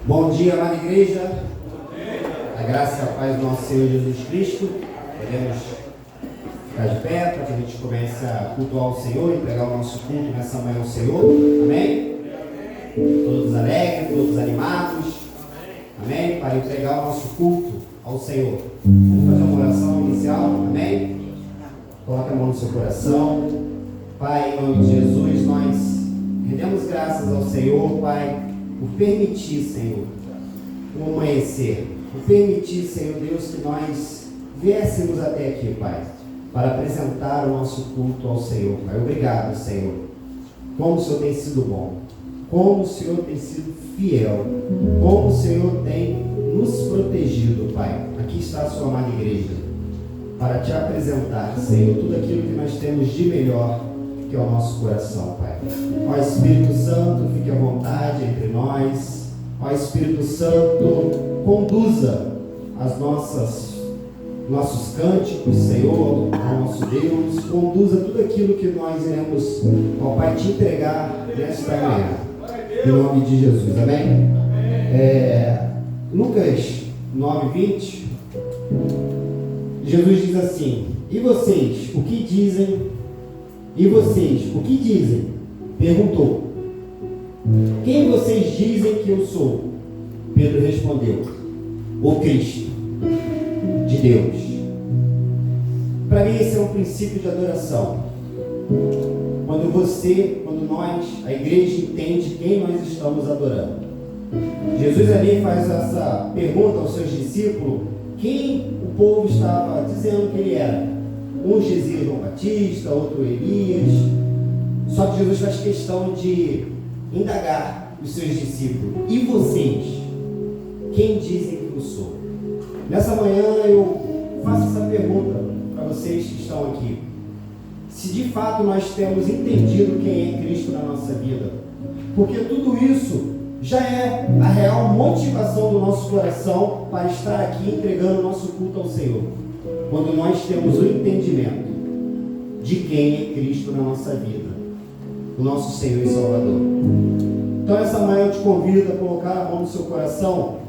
Bom dia, amada igreja. A graça e a paz do nosso Senhor Jesus Cristo. Podemos ficar de pé para que a gente comece a cultuar o Senhor, entregar o nosso culto nessa manhã ao Senhor. Amém? Todos alegres, todos animados. Amém? Para entregar o nosso culto ao Senhor. Vamos fazer uma oração inicial. Amém? Coloque a mão no seu coração. Pai, em nome de Jesus, nós rendemos graças ao Senhor, Pai, por permitir, Senhor, o amanhecer. Por permitir, Senhor Deus, que nós viéssemos até aqui, Pai, para apresentar o nosso culto ao Senhor, Pai. Obrigado, Senhor. Como o Senhor tem sido bom. Como o Senhor tem sido fiel. Como o Senhor tem nos protegido, Pai. Aqui está a sua amada igreja, para te apresentar, Senhor, tudo aquilo que nós temos de melhor, que é o nosso coração, Pai. Ó Espírito Santo, fique à vontade entre nós. Ó Espírito Santo, conduza as nossos cânticos, Senhor, ao nosso Deus. Conduza tudo aquilo que nós iremos, ó Pai, te entregar nesta manhã. Em nome de Jesus, amém? Lucas 9:20, Jesus diz assim: E vocês, o que dizem? E vocês, o que dizem? Perguntou. Quem vocês dizem que eu sou? Pedro respondeu: o Cristo de Deus. Para mim esse é um princípio de adoração. Quando nós, a igreja, entende quem nós estamos adorando. Jesus ali faz essa pergunta aos seus discípulos: quem o povo estava dizendo que ele era? Uns diziam João Batista, outro Elias. Só que Jesus faz questão de indagar os seus discípulos: e vocês? Quem dizem que eu sou? Nessa manhã eu faço essa pergunta para vocês que estão aqui. Se de fato nós temos entendido quem é Cristo na nossa vida. Porque tudo isso já é a real motivação do nosso coração para estar aqui entregando o nosso culto ao Senhor. Quando nós temos o entendimento de quem é Cristo na nossa vida, o nosso Senhor e Salvador. Então essa manhã eu te convido a colocar a mão no seu coração,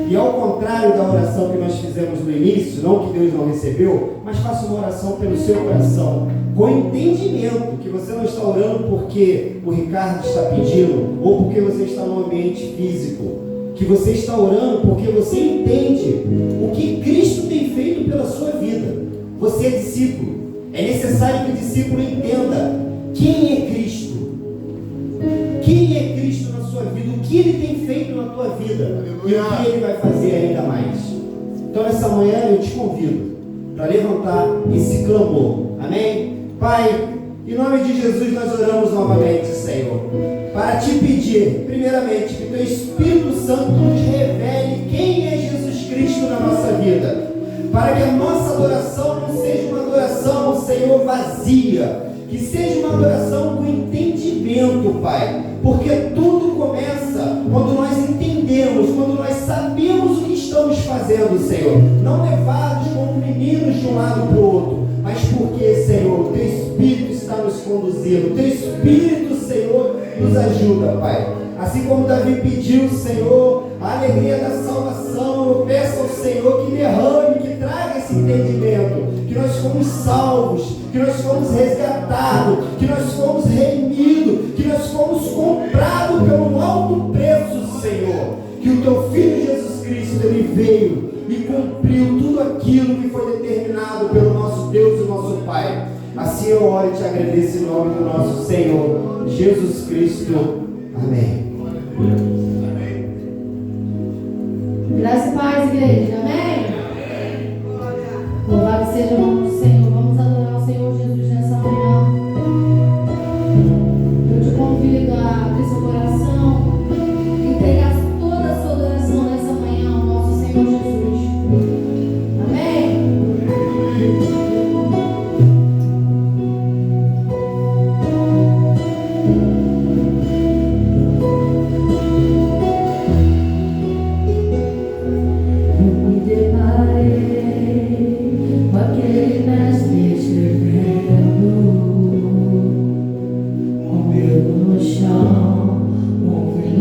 e ao contrário da oração que nós fizemos no início, não que Deus não recebeu, mas faça uma oração pelo seu coração, com entendimento que você não está orando porque o Ricardo está pedindo, ou porque você está no ambiente físico, que você está orando porque você entende o que Cristo tem feito pela sua vida. Você é discípulo. É necessário que o discípulo entenda quem é Cristo. Quem é Cristo na sua vida, o que Ele tem feito na tua vida. Aleluia. E o que Ele vai fazer ainda mais. Então essa manhã eu te convido para levantar esse clamor. Amém? Pai, em nome de Jesus nós oramos novamente, Senhor, para te pedir, primeiramente, que teu Espírito Santo nos revele quem é Jesus Cristo na nossa vida, para que a nossa adoração não seja uma adoração, Senhor, vazia, que seja uma adoração com entendimento, Pai, porque tudo começa quando nós entendemos, quando nós sabemos o que estamos fazendo, Senhor, não levados como meninos de um lado para o outro, mas porque, Senhor, o teu Espírito está nos conduzindo, o teu Espírito, Senhor, nos ajuda, Pai. Assim como Davi pediu, Senhor, a alegria da salvação, eu peço ao Senhor que derrame, que traga esse entendimento, que nós fomos salvos, que nós fomos resgatados, que nós fomos remidos, que nós fomos comprados pelo alto preço, Senhor, que o teu Filho Jesus Cristo, Ele veio e cumpriu tudo aquilo que foi determinado pelo nosso Deus e nosso Pai. Assim eu oro e te agradeço em nome do nosso Senhor Jesus Cristo. Amém. Graça e paz, igreja. Amém? Louvado seja o nome do Senhor. Vamos adorar o Senhor Jesus nessa manhã. Eu te convido a abrir seu coração e entregar toda a sua adoração nessa manhã ao nosso Senhor Jesus. Amém?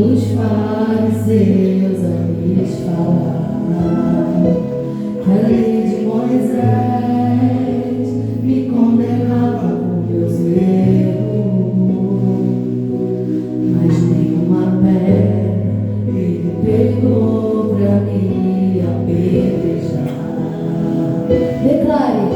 os fariseus a lhes falar que a lei de Moisés me condenava por meus erros, mas nenhuma pedra ele pegou pra me apedrejar. Declare: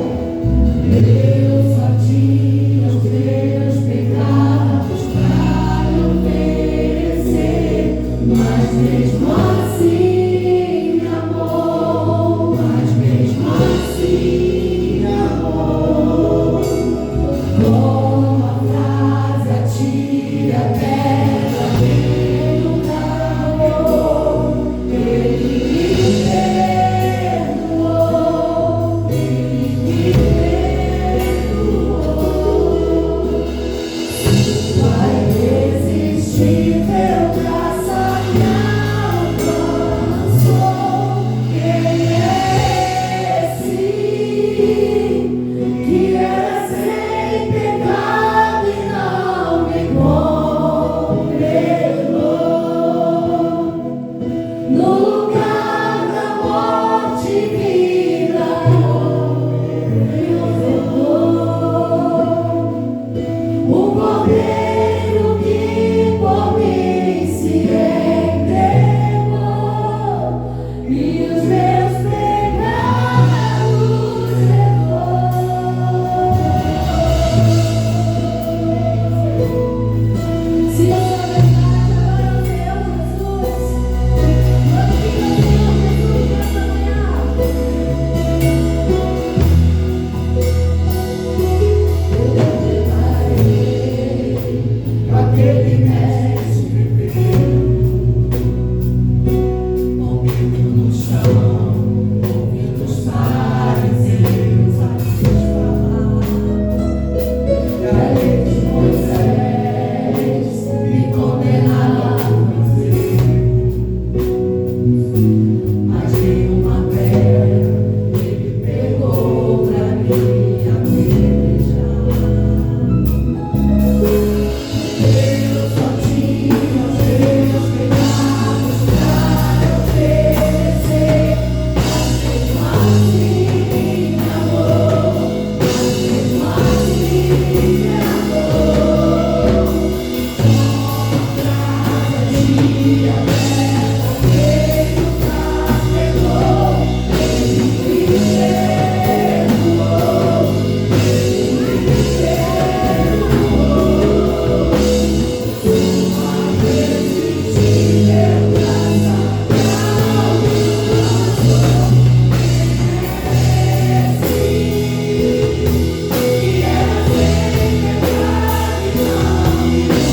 eu só tinha os meus pecados para oferecer, mas mesmo assim me amou, mas mesmo assim me amou. Como a frase a tia pedra perguntou, ele me perdoou, ele me perdoou. Sua irresistível graça me alcançou. Quem é esse que era sem pecado e não me condenou? No lugar da morte, vida me ofertou. O cordeiro que por mim se entregou e os meus pecados levou. Se eu sou verdade, agora o Senhor Jesus. Glorifica o Senhor Jesus nessa manhã. Eu preparei aquele mestre ouvindo no chão, ouvindo os fariseus a lhes falar que a lei de Moisés me condenava a viver, mas nenhuma pedra ele pegou pra me apedrejar. Eu só tinha os meus pecados para oferecer, mas mesmo assim me amou, mas mesmo assim me amou. Contra a tia pedra veio carregou, ele me perdoou, ele me perdoou. Sua irresistível graça me alcançou. Que era sem pecado e não me condenou.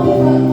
Tua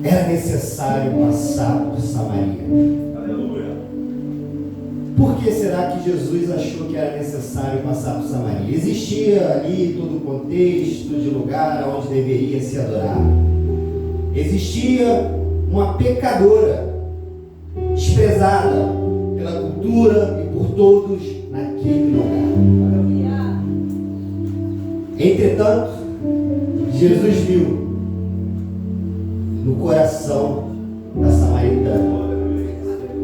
era necessário passar por Samaria. Por que será que Jesus achou que era necessário passar por Samaria? Existia ali todo o contexto de lugar onde deveria se adorar. Existia uma pecadora, desprezada pela cultura e por todos naquele lugar. Entretanto, Jesus viu no coração da samaritana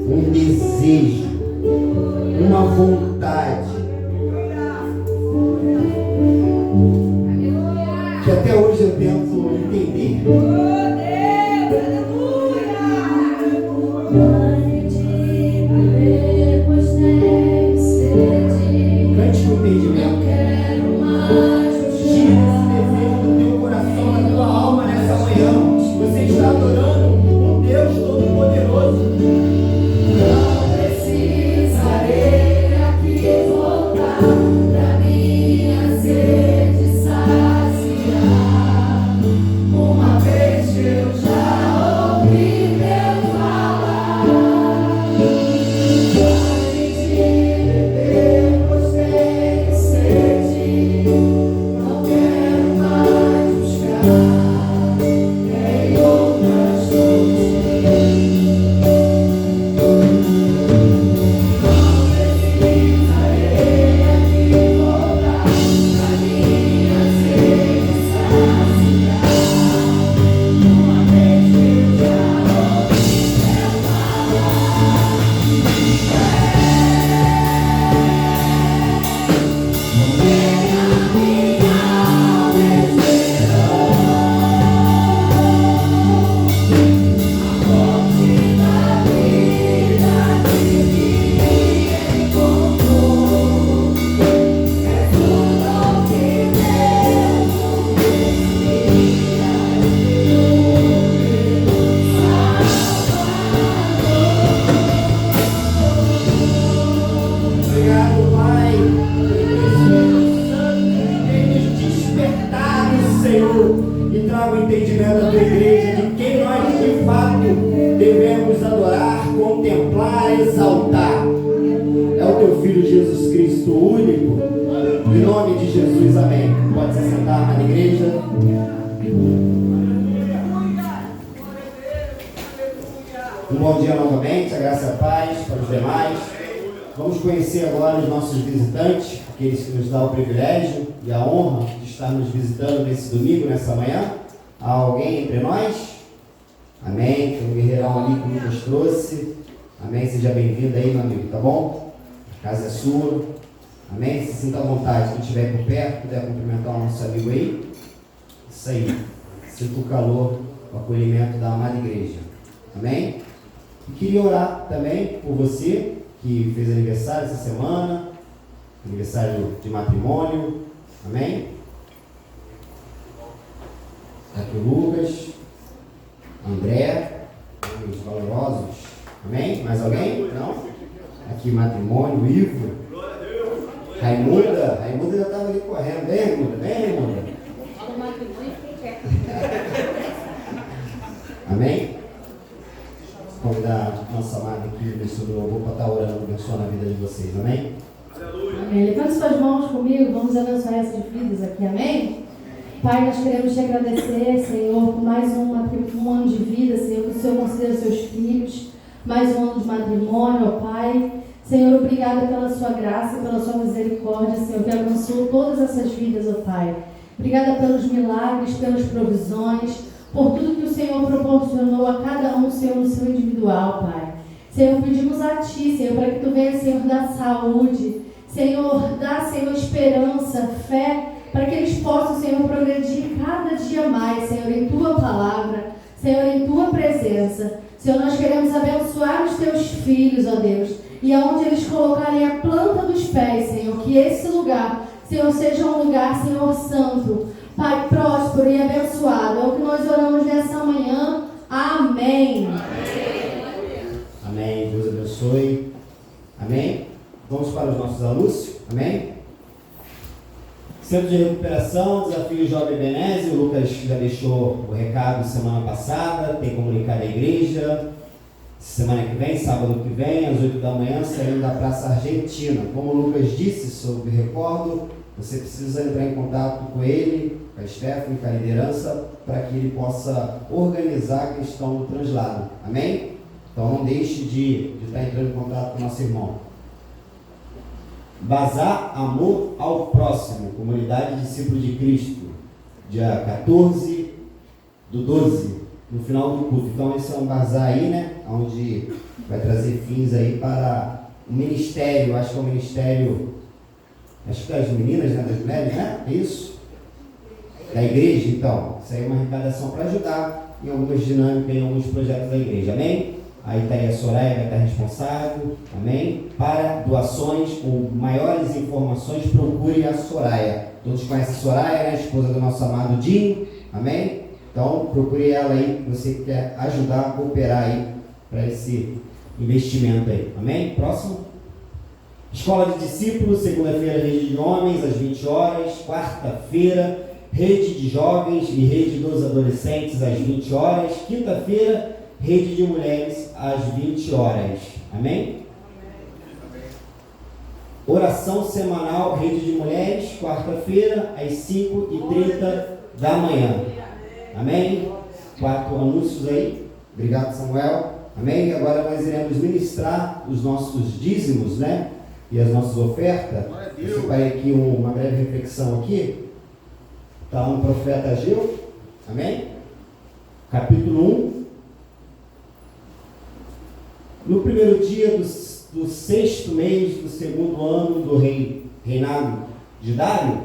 um desejo, uma vontade que até hoje eu tento entender. Cante com entendimento. Tira esse desejo do teu coração, da tua alma nessa manhã. Você está adorando um Deus Todo-Poderoso. Não precisarei aqui voltar pra minha sede saciar. Uma vez que eu já ouvi Deus falar, pode de beber, pois tenho sede. Não quero mais buscar em outras fontes. Obrigado, Pai, pelo Espírito Santo que tem nos despertado, Senhor, e traga o entendimento da tua igreja de quem nós de fato devemos adorar, contemplar, exaltar. É o teu Filho Jesus Cristo, o único. Em nome de Jesus, amém. Pode se sentar na igreja. Um bom dia novamente, a graça e a paz para os demais. Vamos conhecer agora os nossos visitantes, aqueles que nos dão o privilégio e a honra de estar nos visitando nesse domingo, nessa manhã. Há alguém entre nós? Amém. Tem um guerreirão ali que nos trouxe. Amém. Seja bem-vindo aí, meu amigo, tá bom? A casa é sua. Amém. Se sinta à vontade, quem estiver por perto, puder cumprimentar o nosso amigo aí. Isso aí. Sinta o calor, o acolhimento da amada igreja. Amém. E queria orar também por você que fez aniversário essa semana, aniversário de matrimônio, amém? Aqui o Lucas, André, os valorosos, amém? Mais alguém? Não? Aqui matrimônio, Ivo, Raimunda já estava ali correndo, vem Raimunda. Amém? Convidar a nossa amada aqui, o Ministro do Louvor, para estar orando, abençoando a vida de vocês, amém? Amém. Levante suas mãos comigo, vamos abençoar essas vidas aqui, amém? Pai, nós queremos te agradecer, Senhor, por mais um ano de vida, Senhor, que o Senhor conceda seus filhos, mais um ano de matrimônio, ó Pai. Senhor, obrigada pela sua graça, pela sua misericórdia, Senhor, que abençoou todas essas vidas, ó Pai. Obrigada pelos milagres, pelas provisões, por tudo que o Senhor proporcionou a cada um, Senhor, no seu individual, Pai. Senhor, pedimos a Ti, Senhor, para que Tu venha, Senhor, dar saúde, Senhor, dar, Senhor, esperança, fé, para que eles possam, Senhor, progredir cada dia mais, Senhor, em Tua palavra, Senhor, em Tua presença. Senhor, nós queremos abençoar os Teus filhos, ó Deus, e aonde eles colocarem a planta dos pés, Senhor, que esse lugar, Senhor, seja um lugar, Senhor, santo, Pai, próspero e abençoado. É o que nós oramos nessa manhã. Amém. Amém. Deus abençoe. Amém. Vamos para os nossos anúncios. Amém. Centro de Recuperação, Desafio Jovem Benese, o Lucas já deixou o recado semana passada, tem comunicado à igreja. Semana que vem, sábado que vem, às 8 da manhã, saindo da Praça Argentina. Como o Lucas disse, sobre recordo, você precisa entrar em contato com ele, com a Stephanie, com a liderança, para que ele possa organizar a questão do translado. Amém? Então não deixe de estar entrando em contato com o nosso irmão. Bazar Amor ao Próximo, Comunidade Discípulo de Cristo, dia 14/12, no final do culto. Então esse é um bazar aí, né, onde vai trazer fins aí para o ministério, acho que é o ministério, acho que é das meninas, né, das mulheres, né, é isso? Da igreja, então. Isso aí é uma arrecadação para ajudar em algumas dinâmicas, em alguns projetos da igreja, amém? Aí está aí a Soraya, vai estar responsável, amém? Para doações ou maiores informações, procure a Soraya. Todos conhecem a Soraya, né? Esposa do nosso amado Dinho, amém? Então, procure ela aí, você que quer ajudar a cooperar aí para esse investimento aí, amém? Próximo. Escola de Discípulos, segunda-feira, rede de homens, às 20 horas. Quarta-feira, rede de jovens e rede dos adolescentes, às 20 horas. Quinta-feira, rede de mulheres, às 20 horas. Amém? Oração semanal, rede de mulheres, quarta-feira, às 5h30 da manhã. Amém? 4 anúncios aí. Obrigado, Samuel. Amém? E agora nós iremos ministrar os nossos dízimos, né? E as nossas ofertas. Eu separei aqui uma breve reflexão aqui. Está no profeta Ageu. Amém? Capítulo 1. No primeiro dia do 6º mês do 2º ano do reinado de Dário,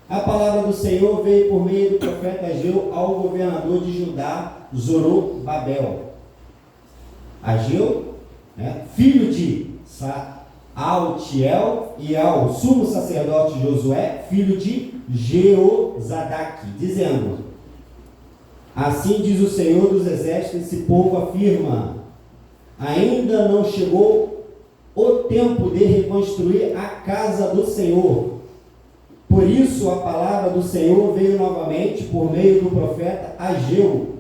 a palavra do Senhor veio por meio do profeta Ageu ao governador de Judá, Zorobabel. Ageu, né, filho de Altiel, e ao sumo sacerdote Josué, filho de Jeozadaque, dizendo: assim diz o Senhor dos exércitos, esse povo afirma: ainda não chegou o tempo de reconstruir a casa do Senhor. Por isso a palavra do Senhor veio novamente por meio do profeta Ageu.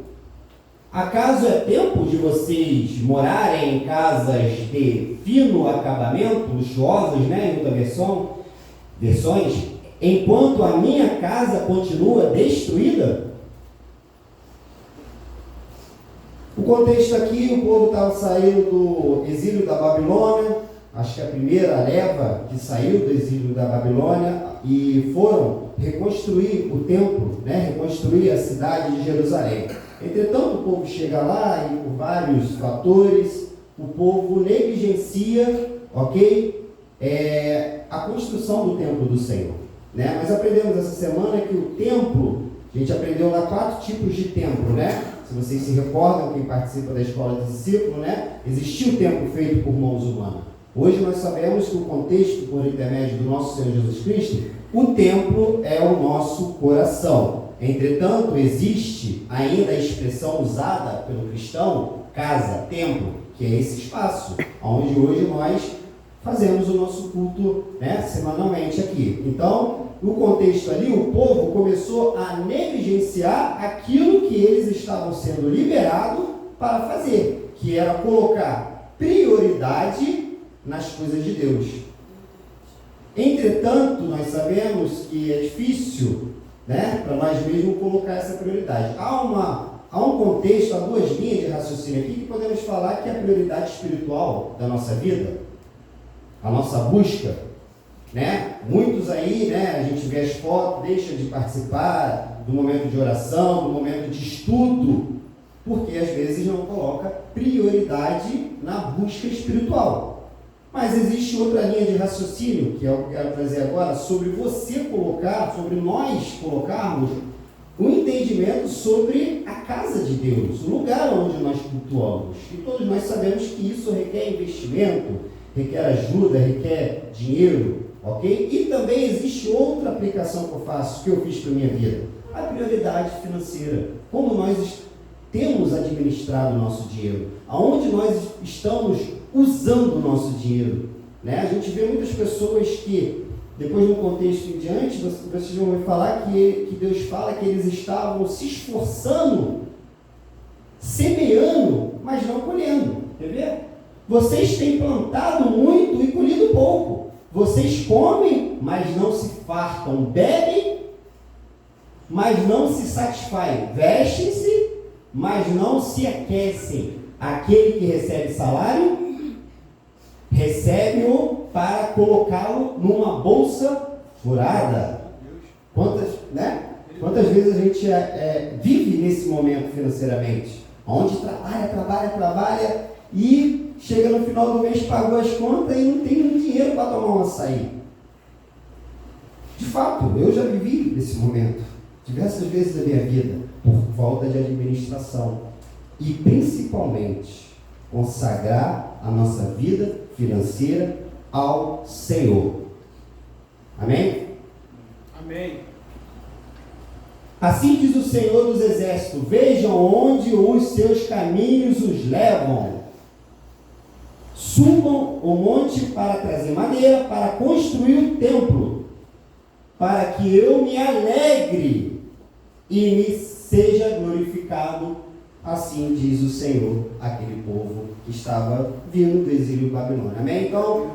Acaso é tempo de vocês morarem em casas de fino acabamento, luxuosas, né, em outra versões, enquanto a minha casa continua destruída? O contexto aqui, o povo estava saindo do exílio da Babilônia, acho que a primeira leva que saiu do exílio da Babilônia, e foram reconstruir o templo, né, reconstruir a cidade de Jerusalém. Entretanto, o povo chega lá e por vários fatores, o povo negligencia, ok, a construção do templo do Senhor. Né? Nós aprendemos essa semana que o templo, a gente aprendeu lá 4 tipos de templo, né? Se vocês se recordam, quem participa da escola de discípulo, né? Existia o templo feito por mãos humanas. Hoje nós sabemos que o contexto, por intermédio do nosso Senhor Jesus Cristo, o templo é o nosso coração. Entretanto, existe ainda a expressão usada pelo cristão, casa, templo, que é esse espaço, onde hoje nós fazemos o nosso culto, né, semanalmente aqui. Então, no contexto ali, o povo começou a negligenciar aquilo que eles estavam sendo liberados para fazer, que era colocar prioridade nas coisas de Deus. Entretanto, nós sabemos que é difícil, né, para nós mesmos colocar essa prioridade. Há um contexto, há 2 linhas de raciocínio aqui que podemos falar que é a prioridade espiritual da nossa vida, a nossa busca, né? Muitos aí, né, a gente vê as fotos, deixa de participar do momento de oração, do momento de estudo, porque às vezes não coloca prioridade na busca espiritual. Mas existe outra linha de raciocínio, que é o que eu quero trazer agora, sobre você colocar, sobre nós colocarmos um entendimento sobre a casa de Deus, o lugar onde nós cultuamos. E todos nós sabemos que isso requer investimento, requer ajuda, requer dinheiro, ok? E também existe outra aplicação que eu faço, que eu fiz para a minha vida, a prioridade financeira. Como nós temos administrado o nosso dinheiro, aonde nós estamos usando o nosso dinheiro, né? A gente vê muitas pessoas que Depois, no contexto em diante, vocês vão ver falar que Deus fala que eles estavam se esforçando, semeando, mas não colhendo. Quer ver? Vocês têm plantado muito e colhido pouco. Vocês comem, mas não se fartam. Bebem, mas não se satisfazem. Vestem-se, mas não se aquecem. Aquele que recebe salário, recebe-o para colocá-lo numa bolsa furada. Quantas vezes a gente vive nesse momento financeiramente? Onde trabalha e chega no final do mês, pagou as contas e não tem nenhum dinheiro para tomar um açaí. De fato, eu já vivi nesse momento diversas vezes na minha vida por falta de administração e principalmente consagrar a nossa vida financeira ao Senhor. Amém? Amém. Assim diz o Senhor dos Exércitos: vejam onde os seus caminhos os levam. Subam o monte para trazer madeira, para construir o templo, para que eu me alegre e me seja glorificado. Assim diz o Senhor, aquele povo que estava vindo do exílio babilônico. Amém? Então,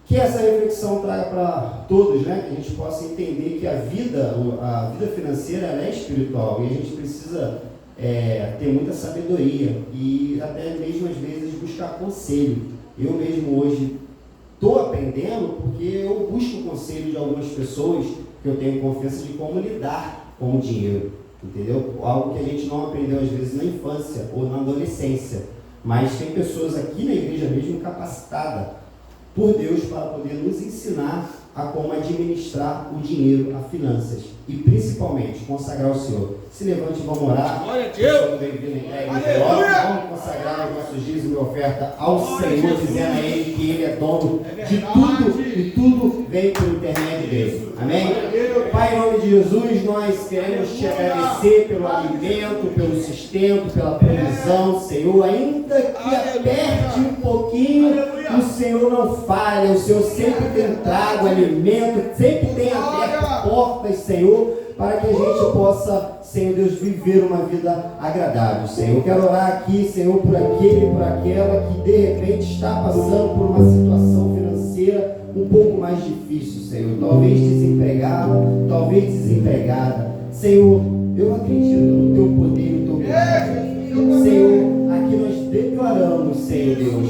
que essa reflexão traga para todos, né? Que a gente possa entender que a vida financeira ela é espiritual e a gente precisa ter muita sabedoria e até mesmo às vezes buscar conselho. Eu mesmo hoje estou aprendendo porque eu busco conselho de algumas pessoas que eu tenho confiança de como lidar com o dinheiro, entendeu? Algo que a gente não aprendeu às vezes na infância ou na adolescência, mas tem pessoas aqui na igreja mesmo capacitadas por Deus para poder nos ensinar a como administrar o dinheiro, as finanças e principalmente consagrar o Senhor. Se levante e vamos orar. Glória a Deus. Vamos consagrar os nossos dízimos e oferta ao Senhor, dizendo a Ele que Ele é dono de tudo e tudo vem por intermédio dele. Amém? Pai, em nome de Jesus, nós queremos te agradecer pelo alimento, pelo sustento, pela provisão, Senhor. Ainda que aperte um pouquinho, o Senhor não falha, o Senhor sempre tem trago alimento, sempre tem aberto portas, Senhor, para que a gente possa, Senhor Deus, viver uma vida agradável, Senhor. Eu quero orar aqui, Senhor, por aquele e por aquela que de repente está passando por uma situação financeira um pouco mais difícil, Senhor. Talvez desempregado, talvez desempregada. Senhor, eu acredito no Teu poder, no Teu poder. Senhor, aqui nós declaramos, Senhor Deus,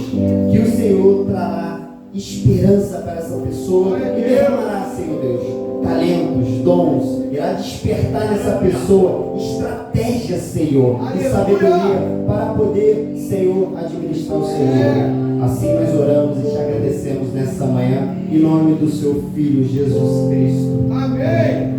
que o Senhor trará esperança para essa pessoa e derramará, Senhor Deus, talentos, dons, irá despertar nessa pessoa estratégia, Senhor, e sabedoria para poder, Senhor, administrar o seu dinheiro. Assim nós oramos e te agradecemos nessa manhã, em nome do seu Filho Jesus Cristo. Amém.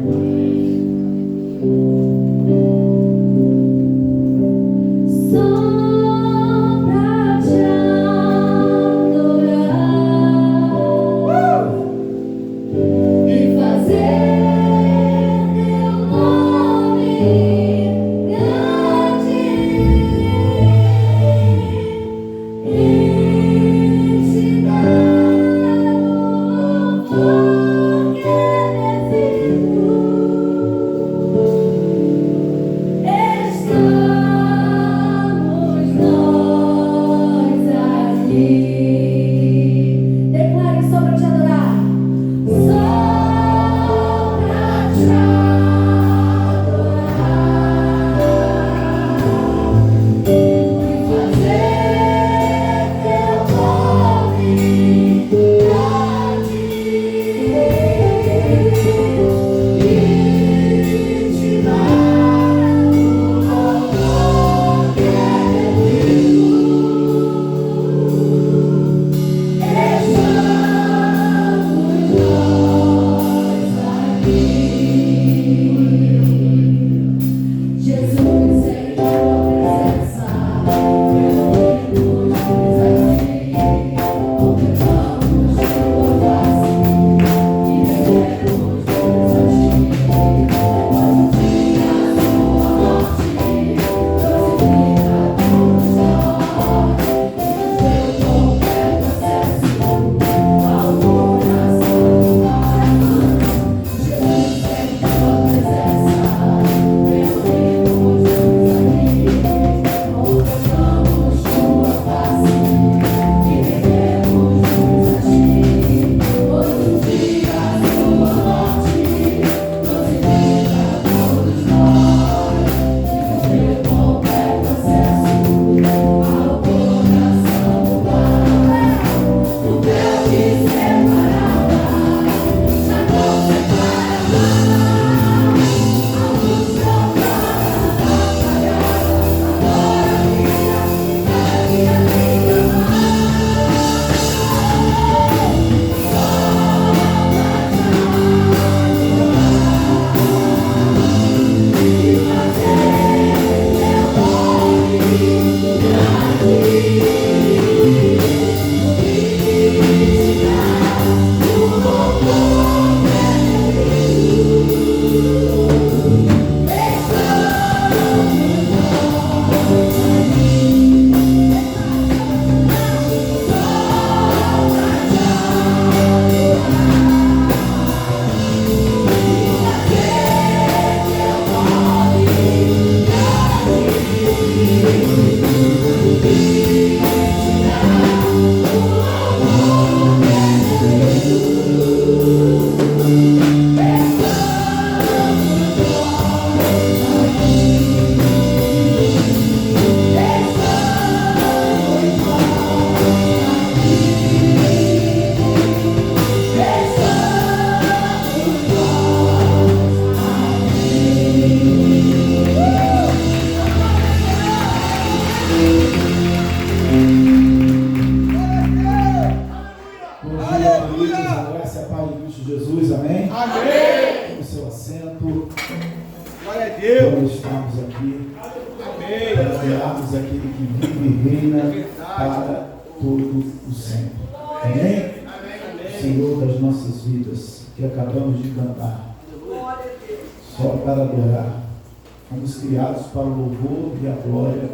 Para o louvor e a glória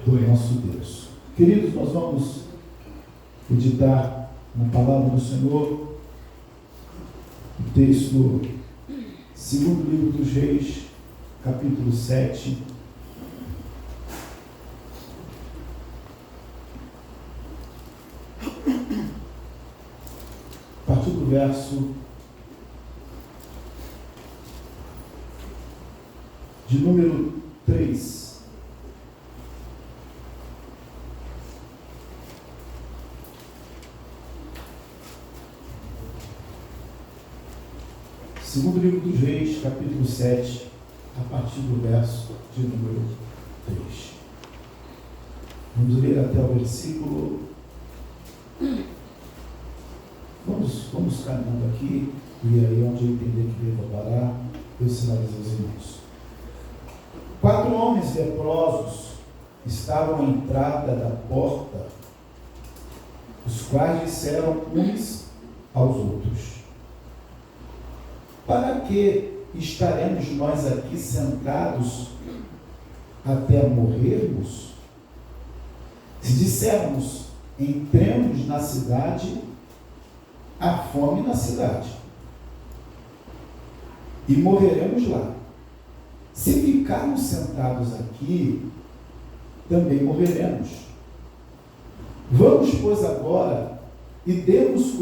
do nosso Deus. Queridos, nós vamos meditar na palavra do Senhor, o texto, segundo livro dos Reis, capítulo 7. A partir do verso de número 3. Segundo livro dos Reis, capítulo 7, a partir do verso de número 3. Vamos ler até o versículo. Vamos caminhando aqui, e aí onde eu entender que devo parar, eu sinalizo aos irmãos. 4 homens leprosos estavam à entrada da porta, os quais disseram uns aos outros: para que estaremos nós aqui sentados até morrermos? Se dissermos, entremos na cidade, há fome na cidade, e morreremos lá. Se ficarmos sentados aqui, também morreremos. Vamos, pois, agora e demos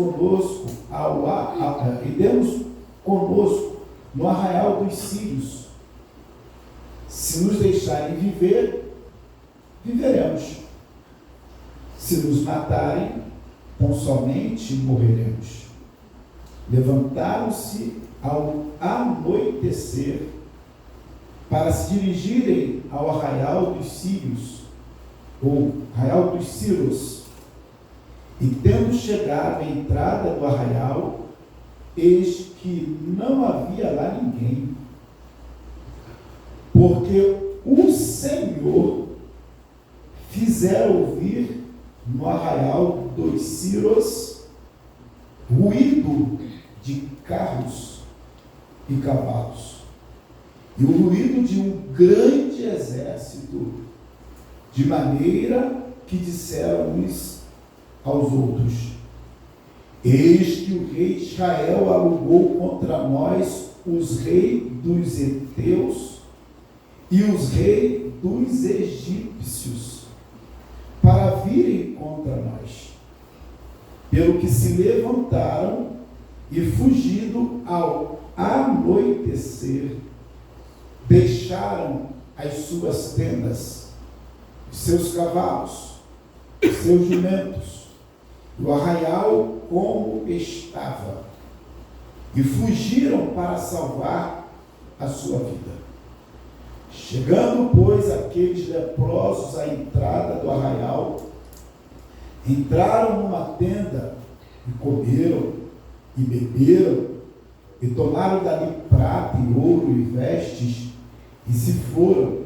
conosco no arraial dos sírios. Se nos deixarem viver, viveremos. Se nos matarem, tão somente morreremos. Levantaram-se ao anoitecer para se dirigirem ao arraial dos sírios, ou arraial dos Círios, e tendo chegado à entrada do arraial, eis que não havia lá ninguém, porque o Senhor fizera ouvir no arraial dos Círios ruído de carros e cavalos, e o ruído de um grande exército, de maneira que disseram uns aos outros: eis que o rei de Israel alugou contra nós os reis dos heteus e os reis dos egípcios, para virem contra nós. Pelo que se levantaram e, fugindo ao anoitecer, deixaram as suas tendas, os seus cavalos, os seus jumentos, o arraial como estava, e fugiram para salvar a sua vida. Chegando, pois, aqueles leprosos à entrada do arraial, entraram numa tenda e comeram e beberam, e tomaram dali prata e ouro e vestes, e se foram,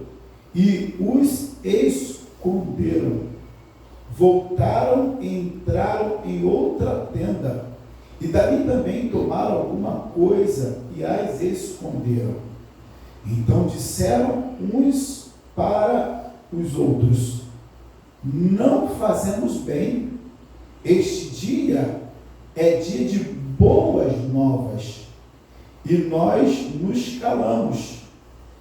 e os esconderam voltaram e entraram em outra tenda, e dali também tomaram alguma coisa e as esconderam. Então disseram uns para os outros: não fazemos bem, este dia é dia de boas novas, e nós nos calamos.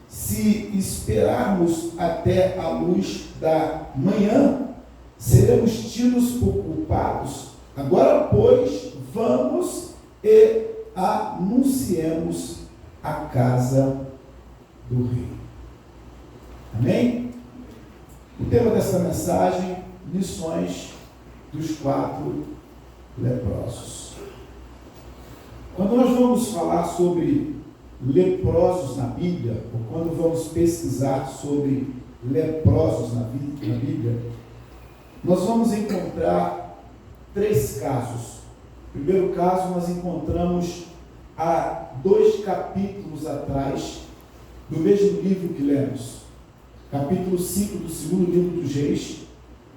Se esperarmos até a luz da manhã, seremos tidos por culpados. Agora, pois, vamos e anunciemos a casa do rei. Amém? O tema dessa mensagem: lições dos 4 leprosos. Quando nós vamos falar sobre leprosos na Bíblia, ou quando vamos pesquisar sobre leprosos na Bíblia, nós vamos encontrar 3 casos. O primeiro caso nós encontramos há 2 capítulos atrás, do mesmo livro que lemos. Capítulo 5 do segundo livro dos Reis,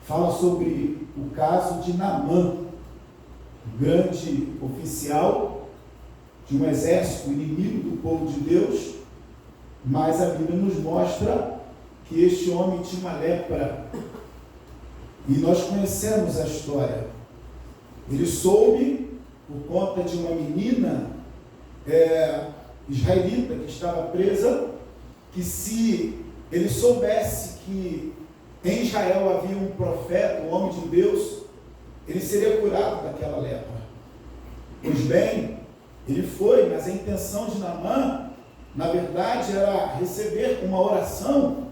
fala sobre o caso de Naamã, o grande oficial de um exército inimigo do povo de Deus, mas a Bíblia nos mostra que este homem tinha uma lepra, e nós conhecemos a história. Ele soube, por conta de uma menina israelita que estava presa, que se ele soubesse que em Israel havia um profeta, um homem de Deus, ele seria curado daquela lepra. Pois bem, ele foi, mas a intenção de Naamã, na verdade, era receber uma oração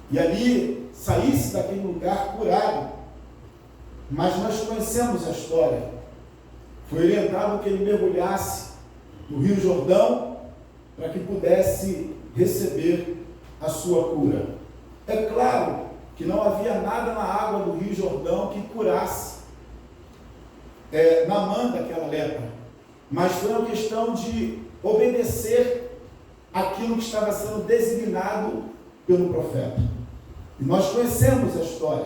e ali saísse daquele lugar curado. Mas nós conhecemos a história. Foi orientado que ele mergulhasse no Rio Jordão para que pudesse receber a sua cura. É claro que não havia nada na água do Rio Jordão que curasse Naamã daquela lepra. Mas foi uma questão de obedecer aquilo que estava sendo designado pelo profeta. E nós conhecemos a história.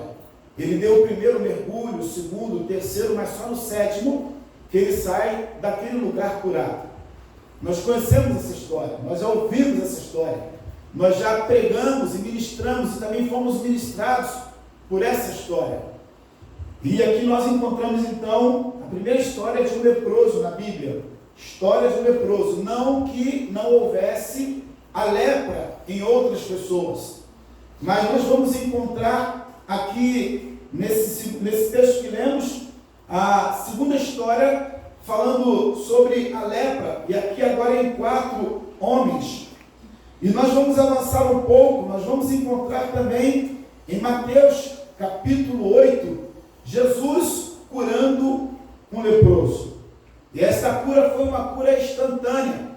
Ele deu o primeiro mergulho, o segundo, o terceiro, mas só no 7º que ele sai daquele lugar curado. Nós conhecemos essa história, nós já ouvimos essa história, nós já pregamos e ministramos e também fomos ministrados por essa história. E aqui nós encontramos então a primeira história de um leproso na Bíblia. História de um leproso. Não que não houvesse a lepra em outras pessoas, mas nós vamos encontrar aqui nesse texto que lemos a segunda história falando sobre a lepra, e aqui agora em 4 homens. E nós vamos avançar um pouco, nós vamos encontrar também em Mateus capítulo 8, Jesus curando um leproso. E essa cura foi uma cura instantânea.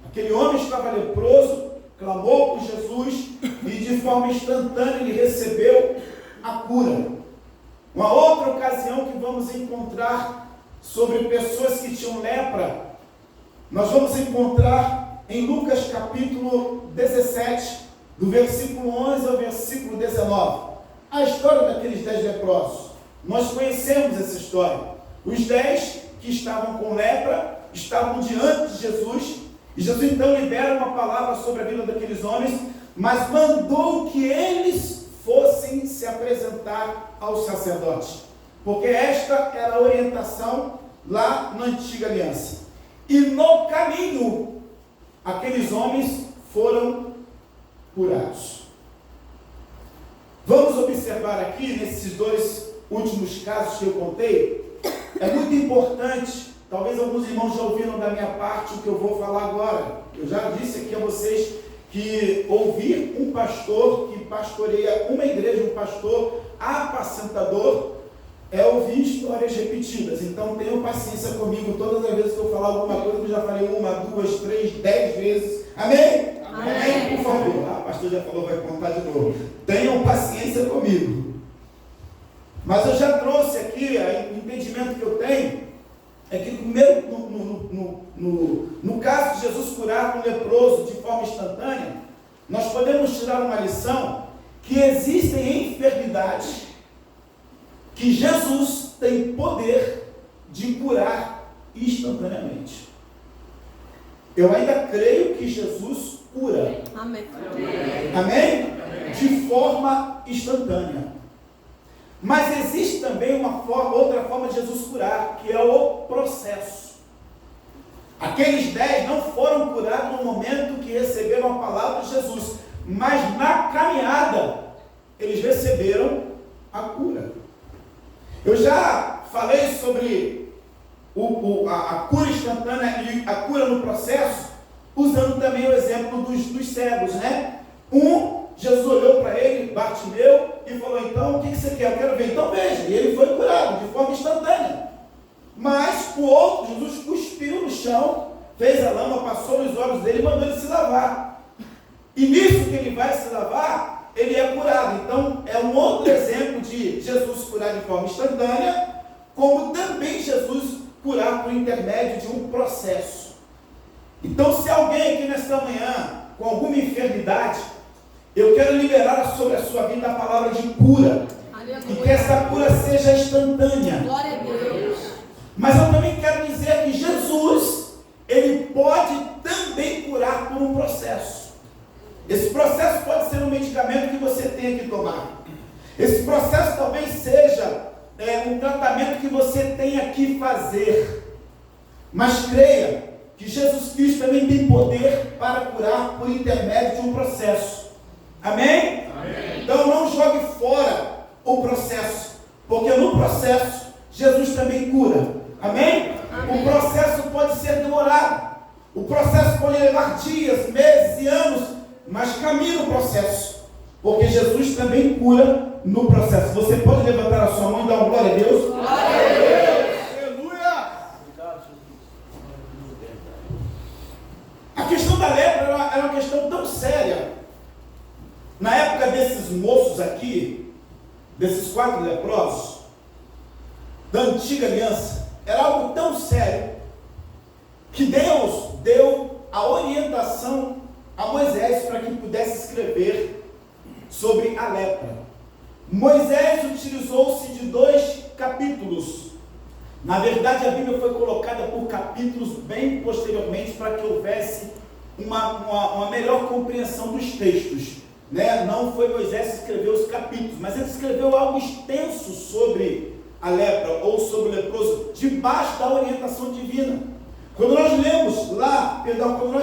Aquele homem estava leproso, clamou por Jesus e de forma instantânea ele recebeu a cura. Uma outra ocasião que vamos encontrar sobre pessoas que tinham lepra, nós vamos encontrar em Lucas capítulo 17, do versículo 11 ao versículo 19. A história daqueles 10 leprosos. Nós conhecemos essa história. Os 10 que estavam com lepra estavam diante de Jesus, e Jesus então libera uma palavra sobre a vida daqueles homens, mas mandou que eles fossem se apresentar aos sacerdotes, porque esta era a orientação lá na antiga aliança. E no caminho, aqueles homens foram curados. Vamos observar aqui, nesses 2 últimos casos que eu contei, é muito importante, talvez alguns irmãos já ouviram da minha parte o que eu vou falar agora. Eu já disse aqui a vocês que ouvir um pastor que pastoreia uma igreja, um pastor apacentador, é ouvir histórias repetidas. Então tenham paciência comigo todas as vezes que eu falar alguma coisa que eu já falei 1, 2, 3, 10 vezes. Amém? Amém? Por favor. O pastor já falou, vai contar de novo. Tenham paciência comigo. Mas eu já trouxe aqui, o entendimento que eu tenho é que primeiro, no caso de Jesus curar um leproso de forma instantânea, nós podemos tirar uma lição que existem enfermidades que Jesus tem poder de curar instantaneamente. Eu ainda creio que Jesus cura. Amém. Amém? De forma instantânea. Mas existe também outra forma de Jesus curar, que é o processo. Aqueles 10 não foram curados no momento que receberam a palavra de Jesus, mas na caminhada eles receberam a cura. Eu já falei sobre a cura instantânea e a cura no processo, usando também o exemplo dos cegos, né? Jesus olhou para ele, Bartimeu, e falou: então, o que você quer? Eu quero ver. Então veja. E ele foi curado de forma instantânea. Mas o outro, Jesus cuspiu no chão, fez a lama, passou nos olhos dele e mandou ele se lavar. E nisso que ele vai se lavar, ele é curado. Então, é um outro exemplo de Jesus curar de forma instantânea, como também Jesus curar por intermédio de um processo. Então, se alguém aqui nesta manhã, com alguma enfermidade, eu quero liberar sobre a sua vida a palavra de cura. Aleluia. E que essa cura seja instantânea. Glória a Deus. Mas eu também quero dizer que Jesus, ele pode também curar por um processo. Esse processo pode ser um medicamento que você tenha que tomar. Esse processo talvez seja um tratamento que você tenha que fazer. Mas creia que Jesus Cristo também tem poder para curar por intermédio de um processo. Amém? Amém. Então não jogue fora o processo, porque no processo Jesus também cura. Amém? Amém. O processo pode ser demorado, o processo pode levar dias, meses e anos, mas caminhe no processo, porque Jesus também cura no processo. Você pode levantar a sua mão e dar uma glória a Deus? Glória a Deus! Aleluia! A questão da lepra era uma questão tão séria. Na época desses moços aqui, desses 4 leprosos, da antiga aliança, era algo tão sério, que Deus deu a orientação a Moisés para que pudesse escrever sobre a lepra. Moisés utilizou-se de 2 capítulos. Na verdade, a Bíblia foi colocada por capítulos bem posteriormente, para que houvesse uma melhor compreensão dos textos. Não foi Moisés que escreveu os capítulos, mas ele escreveu algo extenso sobre a lepra, ou sobre o leproso, debaixo da orientação divina. Quando nós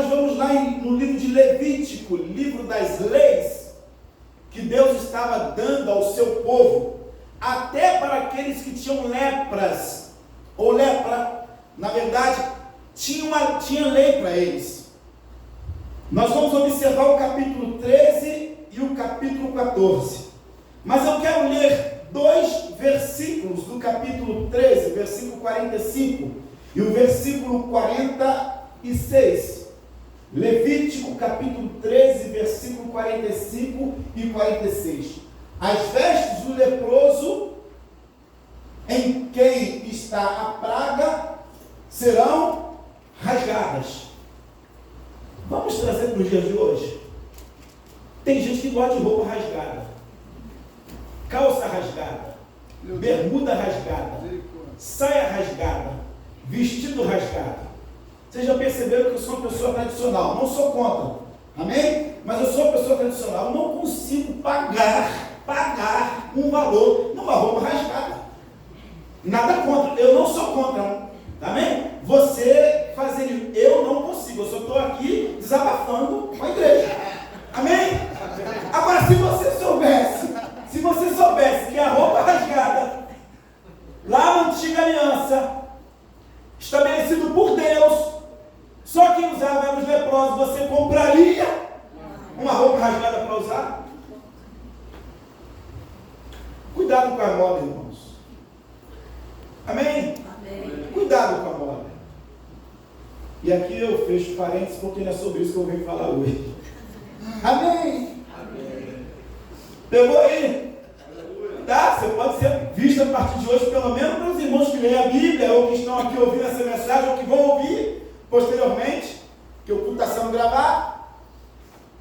vamos lá no livro de Levítico, livro das leis, que Deus estava dando ao seu povo, até para aqueles que tinham lepras, ou lepra, na verdade, tinha lei para eles. Nós vamos observar o capítulo 13 e o capítulo 14. Mas eu quero ler 2 versículos do capítulo 13, versículo 45, e o versículo 46. Levítico, capítulo 13, versículo 45 e 46. As vestes do leproso, em quem está a praga, serão rasgadas. Vamos trazer para os dias de hoje. Tem gente que gosta de roupa rasgada, calça rasgada, bermuda rasgada, saia rasgada, vestido rasgado. Vocês já perceberam que eu sou uma pessoa tradicional? Não sou contra, amém? Mas eu sou uma pessoa tradicional. Eu não consigo pagar um valor numa roupa rasgada. Nada contra, eu não sou contra, amém? Você fazer isso, eu não consigo. Eu só estou aqui desabafando com a igreja, amém? Agora, se você soubesse que a roupa rasgada, lá na antiga aliança, estabelecido por Deus, só quem usava eram os leprosos, você compraria uma roupa rasgada para usar? Cuidado com a moda, irmãos. Amém? Amém. Cuidado com a moda. E aqui eu fecho parênteses, porque não é sobre isso que eu venho falar hoje. Amém? Amém. Pegou aí? Tá? Você pode ser visto a partir de hoje, pelo menos para os irmãos que leem a Bíblia, ou que estão aqui ouvindo essa mensagem, ou que vão ouvir posteriormente, que o culto está sendo gravado.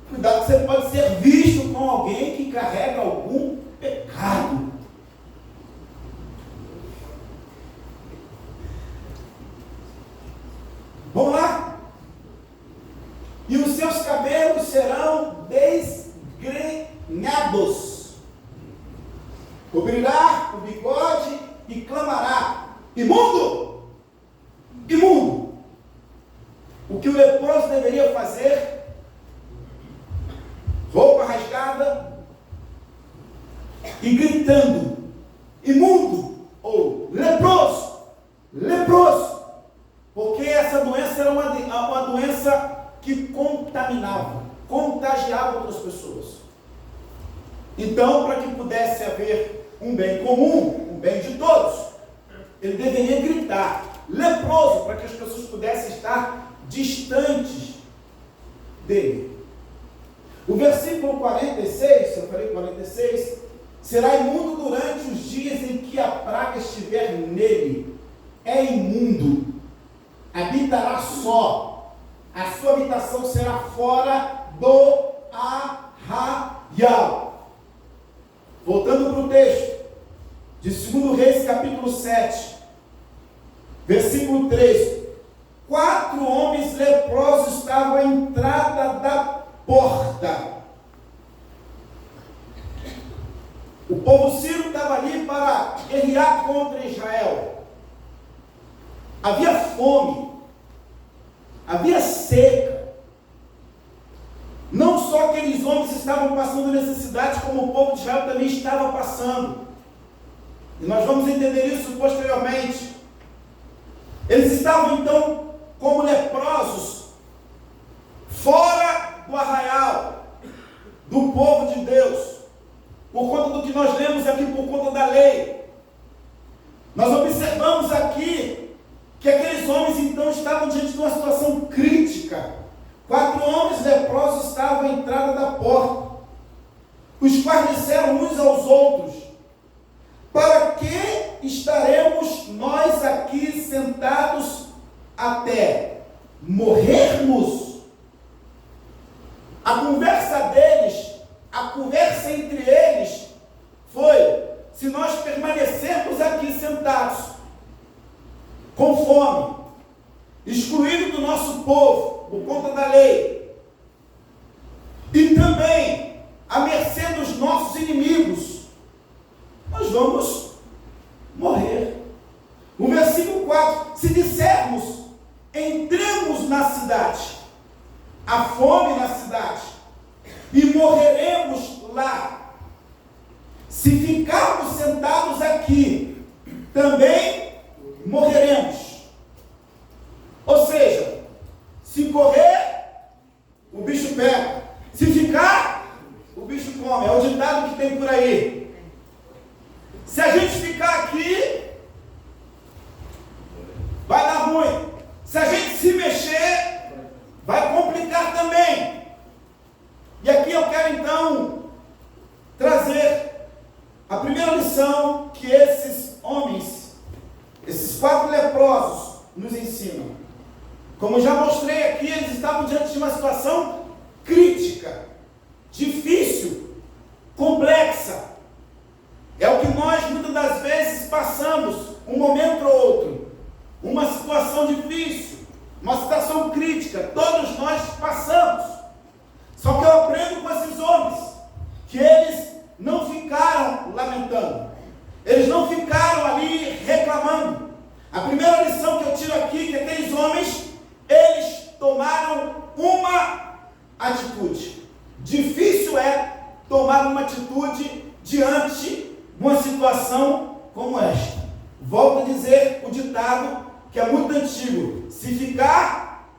Cuidado, você pode ser visto com alguém que carrega algum pecado. cobrirá o bigode e clamará: imundo! Imundo! O que o leproso deveria fazer? Roupa rasgada e gritando: imundo! Ou leproso! Leproso! Porque essa doença era uma doença que contaminava, contagiava outras pessoas. Então, para que pudesse haver um bem comum, um bem de todos, ele deveria gritar leproso, para que as pessoas pudessem estar distantes dele. O versículo 46, eu falei 46, será imundo durante os dias em que a praga estiver nele. É imundo, habitará só, a sua habitação será fora do arraial. Voltando para o texto de 2 Reis, capítulo 7, versículo 3. 4 homens leprosos estavam à entrada da porta. O povo sírio estava ali para guerrear contra Israel. Havia fome, havia seca. Não só aqueles homens estavam passando necessidade, como o povo de Israel também estava passando. E nós vamos entender isso posteriormente. Eles estavam então como leprosos, fora do arraial do povo de Deus, por conta do que nós lemos aqui, por conta da lei. Nós observamos aqui que aqueles homens então estavam diante de uma situação crítica. 4 homens leprosos estavam à entrada da porta, os quais disseram uns aos outros: para que estaremos nós aqui sentados até morrermos? A conversa deles, a conversa entre eles foi: se nós permanecermos aqui sentados, com fome, excluídos do nosso povo, por conta da lei, e também à mercê dos nossos inimigos, nós vamos morrer. O versículo 4: se dissermos, entremos na cidade, há fome na cidade, e morreremos lá. Se ficarmos sentados aqui, também morreremos. Ou seja, se correr, o bicho pega. Se ficar, o bicho come. É o ditado que tem por aí. Se a gente ficar aqui, vai dar ruim. Se a gente se mexer, vai complicar também. E aqui eu quero então trazer a primeira lição que esses homens, esses 4 leprosos, nos ensinam. Como já mostrei aqui, eles estavam diante de uma situação crítica, difícil, complexa. É o que nós muitas das vezes passamos, um momento ou outro, uma situação difícil, uma situação crítica, todos nós passamos. Só que eu aprendo com esses homens, que eles não ficaram lamentando, eles não ficaram ali reclamando. A primeira lição que eu tiro aqui, que aqueles homens, eles tomaram uma atitude. Difícil é tomar uma atitude diante de uma situação como esta. Volto a dizer o ditado que é muito antigo: se ficar,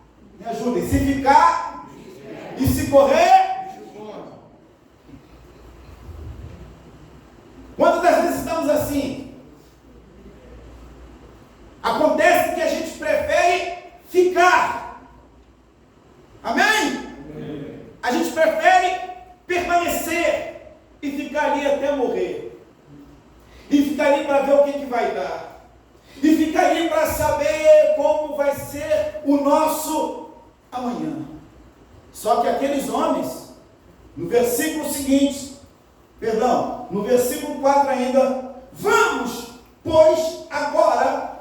me ajudem, se ficar e se correr. Quantas das vezes estamos assim? Acontece que a gente prefere ficar. Amém? Amém. A gente prefere permanecer e ficar ali até morrer. E ficar ali para ver o que vai dar. E ficar ali para saber como vai ser o nosso amanhã. Só que aqueles homens, no versículo seguinte, no versículo 4 ainda: vamos, pois, agora,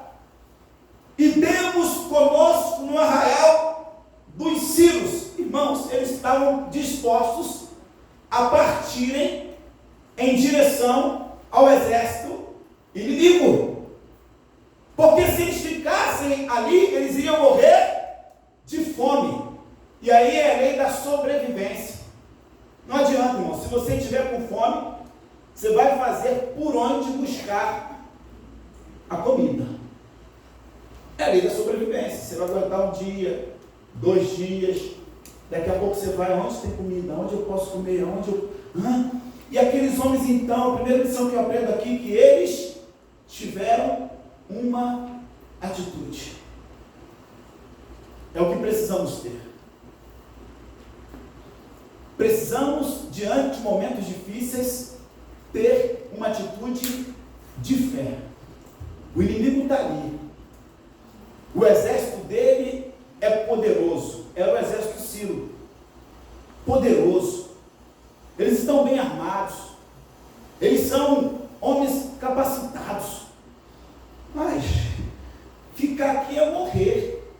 e demos conosco no arraial dos sírios. Irmãos, eles estavam dispostos a partirem em direção ao exército inimigo. Porque se eles ficassem ali, eles iriam morrer de fome. E aí é a lei da sobrevivência. Não adianta, irmão. Se você estiver com fome, você vai fazer por onde buscar a comida. É a lei da sobrevivência. Você vai aguentar um dia, 2 dias. Daqui a pouco você vai, onde tem comida? Onde eu posso comer? Onde eu... E aqueles homens, então, a primeira lição que eu aprendo aqui, que eles tiveram uma atitude. É o que precisamos ter. Precisamos, diante de momentos difíceis, ter uma atitude de fé. O inimigo está ali. O exército dele é poderoso. É o exército Ciro. Poderoso. Eles estão bem armados. Eles são homens capacitados. Mas ficar aqui é morrer.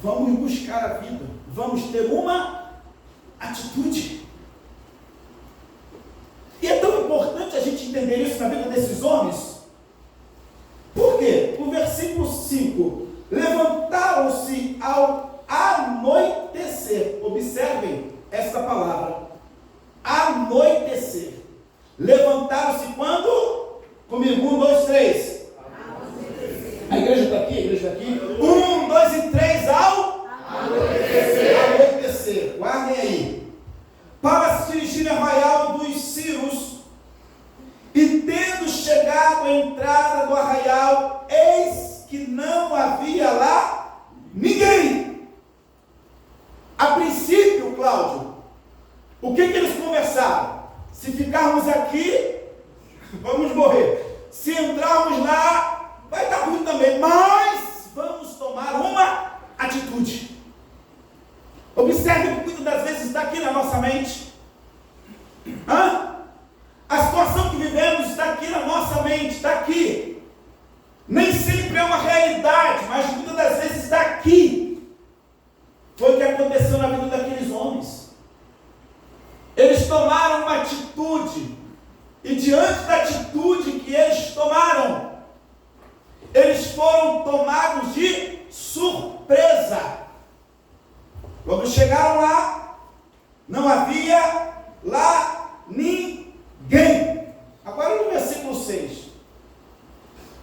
Vamos buscar a vida. Vamos ter uma atitude. E é tão importante a gente entender isso na vida desses homens. Por quê? O versículo 5. Levantaram-se ao anoitecer. Observem essa palavra. Anoitecer. Levantaram-se quando? Comigo. 1, 2, 3. A igreja está aqui? A igreja está aqui? 1, 2 e 3 ao anoitecer. Anoitecer. Guardem aí. Para se dirigir ao arraial dos Círios, e tendo chegado à entrada do arraial, eis que não havia lá ninguém. A princípio, Cláudio, o que eles conversaram? Se ficarmos aqui, vamos morrer. Se entrarmos lá, vai dar ruim também. Mas vamos tomar uma atitude. Observe que muitas das vezes está aqui na nossa mente. A situação que vivemos está aqui na nossa mente, está aqui. Nem sempre é uma realidade, mas muitas das vezes está aqui. Foi o que aconteceu na vida daqueles homens. Eles tomaram uma atitude, e diante da atitude que eles tomaram, eles foram tomados de surpresa. Quando chegaram lá, não havia lá ninguém. Agora no versículo 6.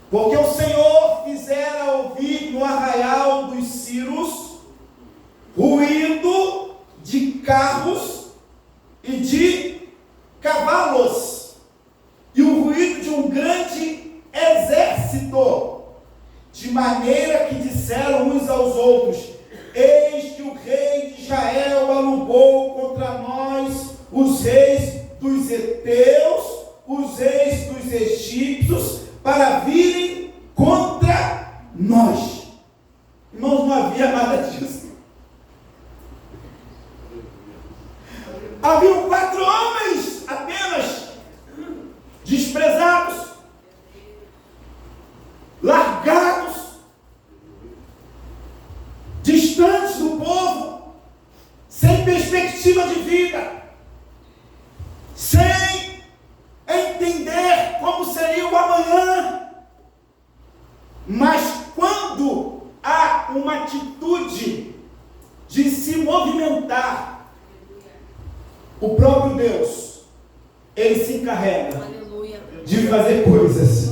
Porque o Senhor fizera ouvir no arraial dos Círios ruído de carros e de cavalos, e o ruído de um grande exército, de maneira que disseram uns aos outros: eis que o rei de Israel alugou contra nós os reis dos heteus, os reis dos egípcios, para virem contra nós. Irmãos, não havia nada disso. Haviam 4 homens apenas, desprezados, largados, distantes do povo, sem perspectiva de vida, sem entender como seria o amanhã. Mas quando há uma atitude de se movimentar, o próprio Deus, Ele se encarrega de fazer coisas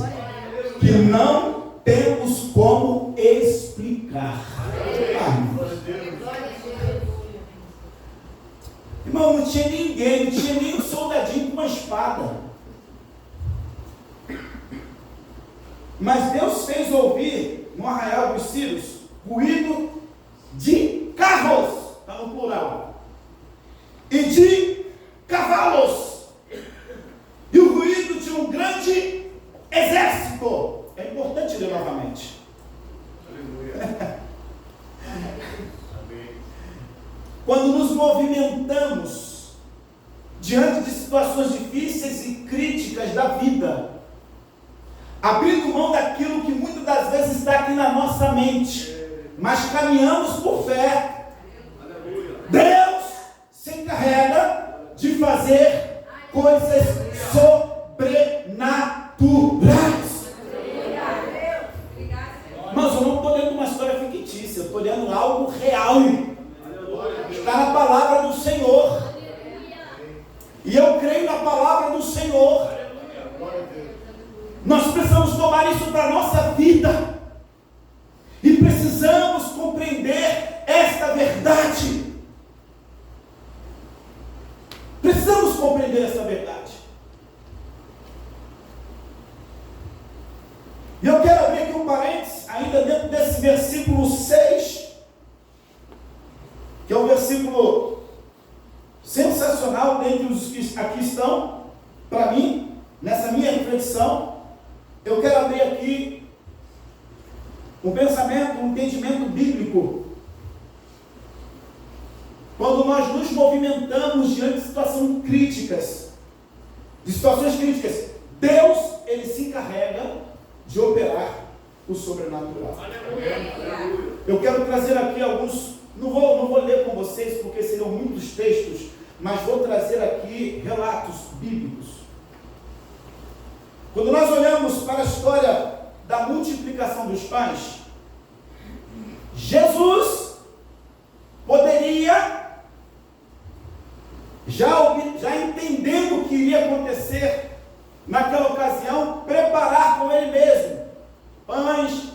que não temos como explicar. Irmão, não tinha ninguém, não tinha nem um soldadinho com uma espada. Mas Deus fez ouvir no arraial dos Círios ruído de carros, está no plural, e de cavalos, e o ruído de um grande exército. É importante ler novamente. Quando nos movimentamos diante de situações difíceis e críticas da vida, abrindo mão daquilo que muitas das vezes está aqui na nossa mente, mas caminhamos por fé, Deus se encarrega de fazer coisas sobrenaturais. creio na palavra do Senhor. Nós precisamos tomar isso para a nossa vida. E precisamos compreender esta verdade. Precisamos compreender essa verdade. E eu quero abrir aqui um parênteses, ainda dentro desse versículo 6, que é um versículo sensacional dentre os que aqui estão, para mim, nessa minha reflexão. Eu quero abrir aqui um pensamento, um entendimento bíblico. Quando nós nos movimentamos diante de situações críticas, Deus, Ele se encarrega de operar o sobrenatural. Eu quero trazer aqui alguns, não vou ler com vocês, porque seriam muitos textos, mas vou trazer aqui relatos bíblicos. Quando nós olhamos para a história da multiplicação dos pães, Jesus poderia, já entendendo o que iria acontecer naquela ocasião, preparar com ele mesmo pães,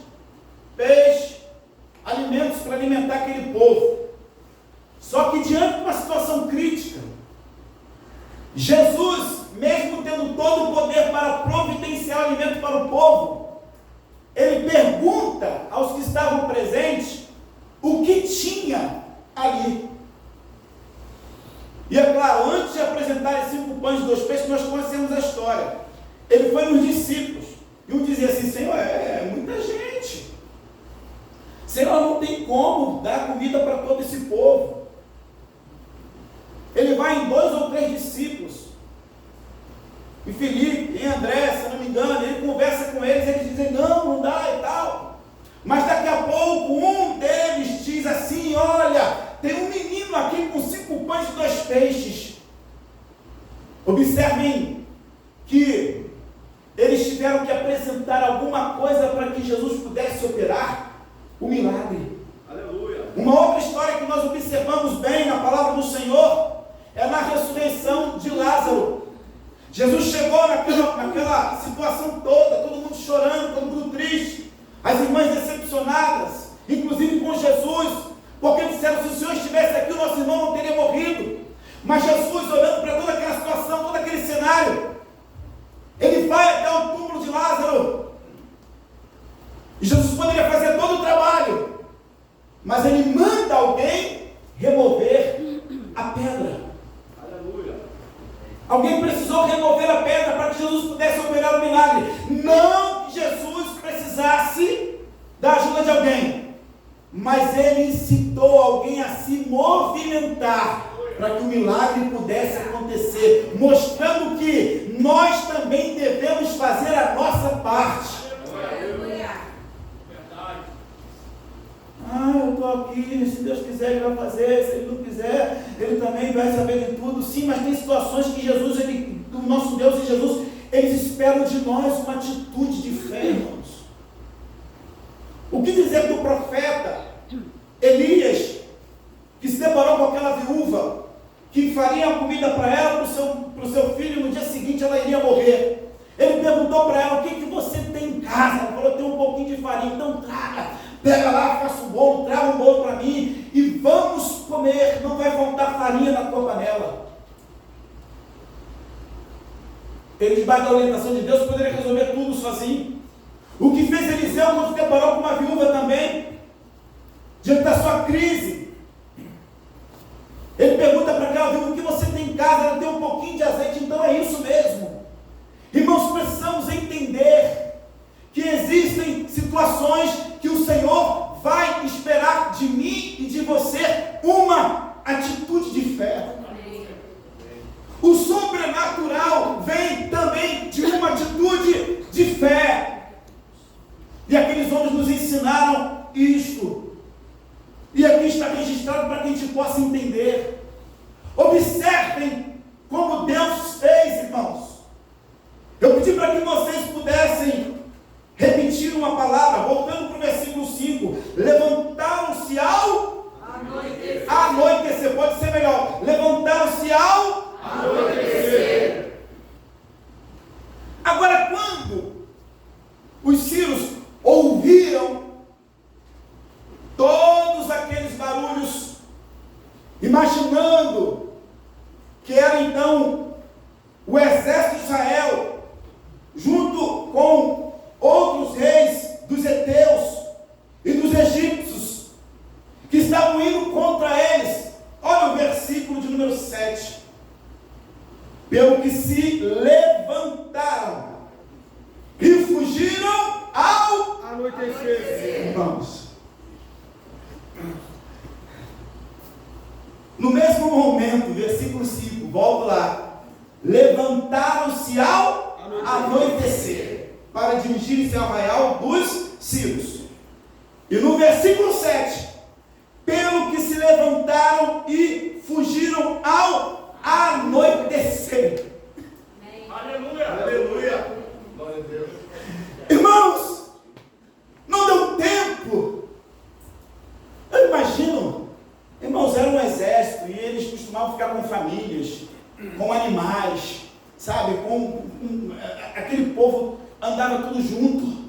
peixe, alimentos para alimentar aquele povo. Só que diante de uma situação crítica, Jesus, mesmo tendo todo o poder para providenciar alimento para o povo, ele pergunta aos que estavam presentes o que tinha ali. E é claro, antes de apresentar 5 pães e 2 peixes, nós conhecemos a história. Ele foi nos discípulos, e um dizia assim: Senhor, é muita gente. Senhor, não tem como dar comida para todo esse povo. Ele vai em 2 ou 3 discípulos, e Filipe, e André, se não me engano, ele conversa com eles, eles dizem: não dá e tal. Mas daqui a pouco, um deles diz assim: olha, tem um menino aqui com 5 pães e 2 peixes. Observem que eles tiveram que apresentar alguma coisa para que Jesus pudesse operar o milagre. Aleluia. Uma outra história que nós observamos bem na palavra do Senhor é na ressurreição de Lázaro. Jesus chegou naquela situação toda, todo mundo chorando, todo mundo triste, as irmãs decepcionadas, inclusive com Jesus, porque disseram: se o Senhor estivesse aqui, o nosso irmão não teria morrido. Mas Jesus, olhando para toda aquela situação, todo aquele cenário, ele vai até o túmulo de Lázaro, e Jesus poderia fazer todo o trabalho, mas ele manda alguém remover a pedra. Aleluia. Alguém precisou remover a pedra para que Jesus pudesse operar o milagre. Não que Jesus precisasse da ajuda de alguém, mas ele incitou alguém a se movimentar para que o milagre pudesse acontecer, mostrando que nós também devemos fazer a nossa parte. Eu estou aqui, se Deus quiser ele vai fazer, se ele não quiser, ele também vai saber de tudo. Sim, mas tem situações que Jesus, o nosso Deus e Jesus, eles esperam de nós uma atitude de fé, irmãos. O que dizer do profeta Elias, que se deparou com aquela viúva, que faria a comida para ela, para o seu filho, e no dia seguinte ela iria morrer. Ele perguntou para ela: o que você tem em casa? Ela falou: eu tenho um pouquinho de farinha. Então traga. Pega lá, faça um bolo, traga um bolo para mim e vamos comer, não vai faltar farinha na tua panela. Ele, debaixo da orientação de Deus, poderia resolver tudo sozinho. O que fez Eliseu quando se deparou com uma viúva também, diante da sua crise, ele pergunta para aquela viúva: o que você tem em casa? Ela tem um pouquinho de azeite. Então é isso mesmo. Irmãos, precisamos entender que existem situações que o Senhor vai esperar de mim e de você uma atitude de fé. O sobrenatural vem também de uma atitude de fé. E aqueles homens nos ensinaram isto. E aqui está registrado para que a gente possa entender. Observem como Deus fez, irmãos. Eu pedi para que vocês pudessem repetir uma palavra, voltando para o versículo 5. Levantaram-se ao anoitecer. Pode ser melhor. Levantaram-se ao anoitecer. anoitecer, para dirigirem-se ao arraial dos Círios. E no versículo 7, pelo que se levantaram e fugiram ao anoitecer. Aleluia. Aleluia. Glória a Deus. Irmãos, não deu tempo. Eu imagino, irmãos, era um exército e eles costumavam ficar com famílias, com animais, sabe, aquele povo andava tudo junto,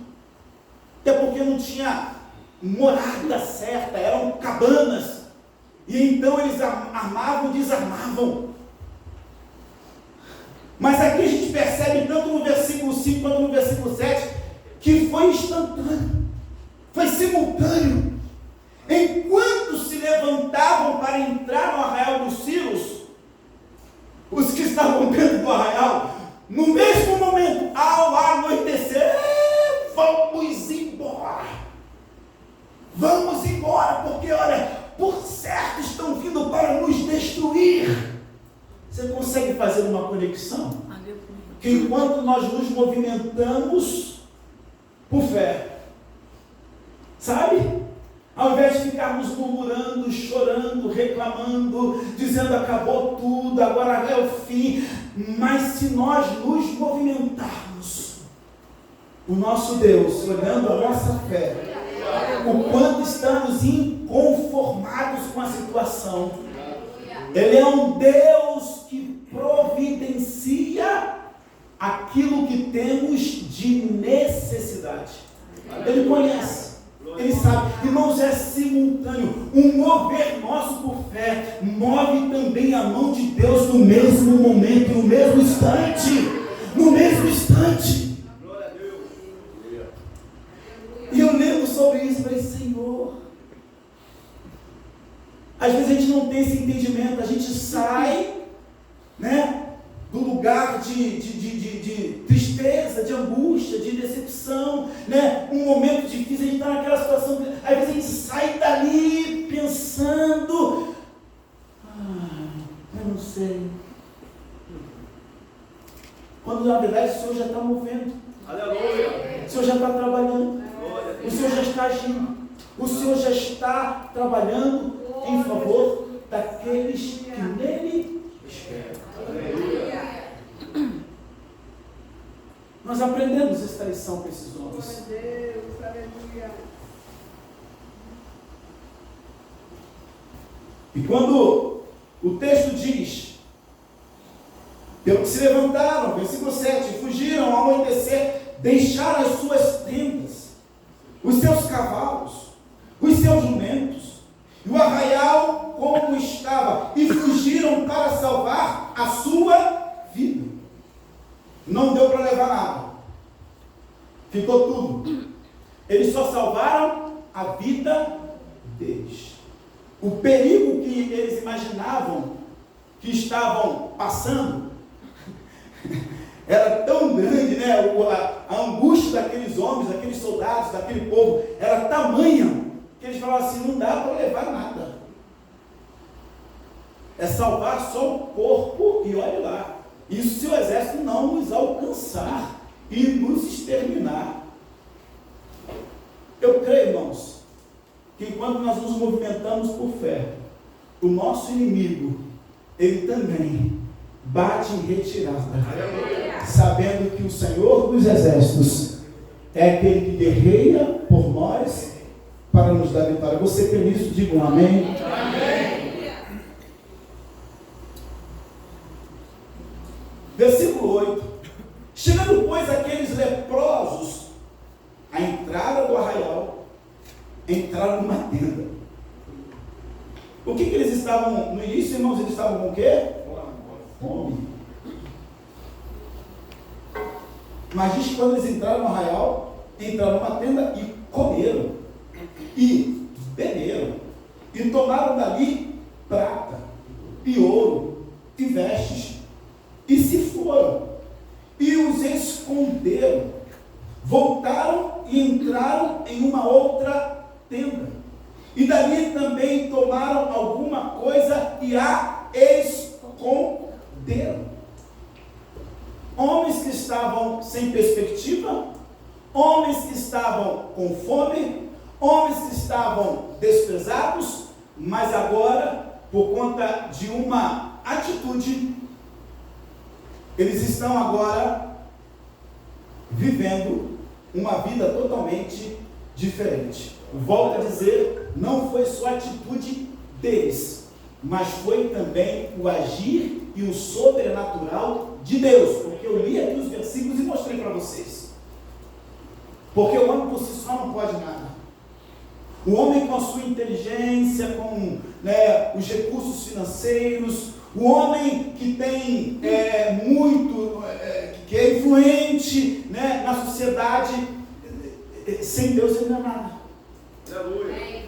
até porque não tinha morada certa, eram cabanas, e então eles armavam e desarmavam. Mas aqui a gente percebe tanto no versículo 5 quanto no versículo 7 que foi instantâneo, foi simultâneo. Enquanto se levantavam para entrar no arraial dos Círios, os que estavam dentro do arraial, no mesmo momento, ao anoitecer, vamos embora, porque olha, por certo estão vindo para nos destruir. Você consegue fazer uma conexão? Que enquanto nós nos movimentamos por fé, sabe? Ao invés de ficarmos murmurando, chorando, reclamando, dizendo acabou tudo, agora é o fim, mas se nós nos movimentarmos, o nosso Deus, olhando a nossa fé, o quanto estamos inconformados com a situação, Ele é um Deus que providencia aquilo que temos de necessidade. Ele conhece. Ele sabe, irmãos, é simultâneo. Um mover nosso por fé move também a mão de Deus no mesmo momento, no mesmo instante. No mesmo instante. Glória a Deus. E eu lendo sobre isso, falei, Senhor, às vezes a gente não tem esse entendimento, a gente sai, né, do lugar de tristeza, de angústia, de decepção, né? Um momento difícil, a gente está naquela situação, às vezes a gente sai dali pensando, eu não sei, quando na verdade o Senhor já está movendo, Aleluia. o Senhor já está trabalhando, o Senhor já está agindo, o Senhor já está trabalhando em favor daqueles que nele esperam. Nós aprendemos esta lição com esses homens. E quando o texto diz, pelo que se levantaram, versículo 7, fugiram ao anoitecer, deixaram as suas tendas, os seus cavalos, os seus jumentos, e o arraial como estava, e fugiram para salvar a sua vida. Não deu para levar nada, ficou tudo. Eles só salvaram a vida deles. O perigo que eles imaginavam que estavam passando era tão grande, né? A angústia daqueles homens, daqueles soldados, daquele povo era tamanha que eles falavam assim, não dá para levar nada, é salvar só o corpo e olhe lá. Isso se o exército não nos alcançar e nos exterminar. Eu creio, irmãos, que enquanto nós nos movimentamos por fé, o nosso inimigo, ele também bate em retirada, sabendo que o Senhor dos Exércitos é aquele que guerreia por nós para nos dar vitória. Você crê nisso? Diga um amém. Amém. Versículo 8. Chegando, pois, aqueles leprosos à entrada do arraial, entraram numa tenda. O que eles estavam, no início, irmãos, eles estavam com o quê? Fome. Mas diz que quando eles entraram no arraial, entraram numa tenda e comeram, e beberam, e tomaram dali prata, e ouro, e vestes, e se foram, e os esconderam, voltaram e entraram em uma outra tenda, e dali também tomaram alguma coisa e a esconderam. homens que estavam sem perspectiva, homens que estavam com fome, homens que estavam desprezados, mas agora, por conta de uma atitude, eles estão agora vivendo uma vida totalmente diferente. Volto a dizer, não foi só a atitude deles, mas foi também o agir e o sobrenatural de Deus, porque eu li aqui os versículos e mostrei para vocês. Porque o homem por si só não pode nada. O homem com a sua inteligência, com os recursos financeiros, o homem que tem que é influente na sociedade, sem Deus ele não é nada. Aleluia.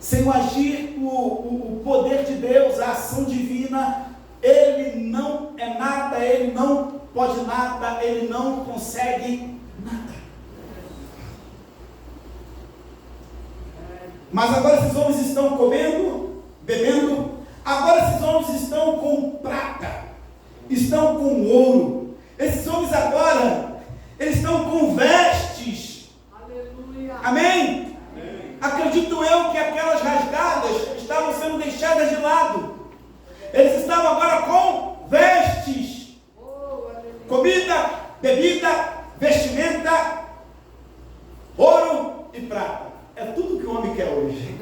Sem o agir, o poder de Deus, a ação divina, ele não é nada, ele não pode nada, ele não consegue nada. Mas agora esses homens estão comendo, bebendo, agora esses homens estão com prata, estão com ouro, esses homens agora, eles estão com vestes. Aleluia. Amém? Acredito eu que aquelas rasgadas estavam sendo deixadas de lado. Eles estavam agora com vestes. Comida, bebida, vestimenta, ouro e prata. É tudo que o homem quer hoje.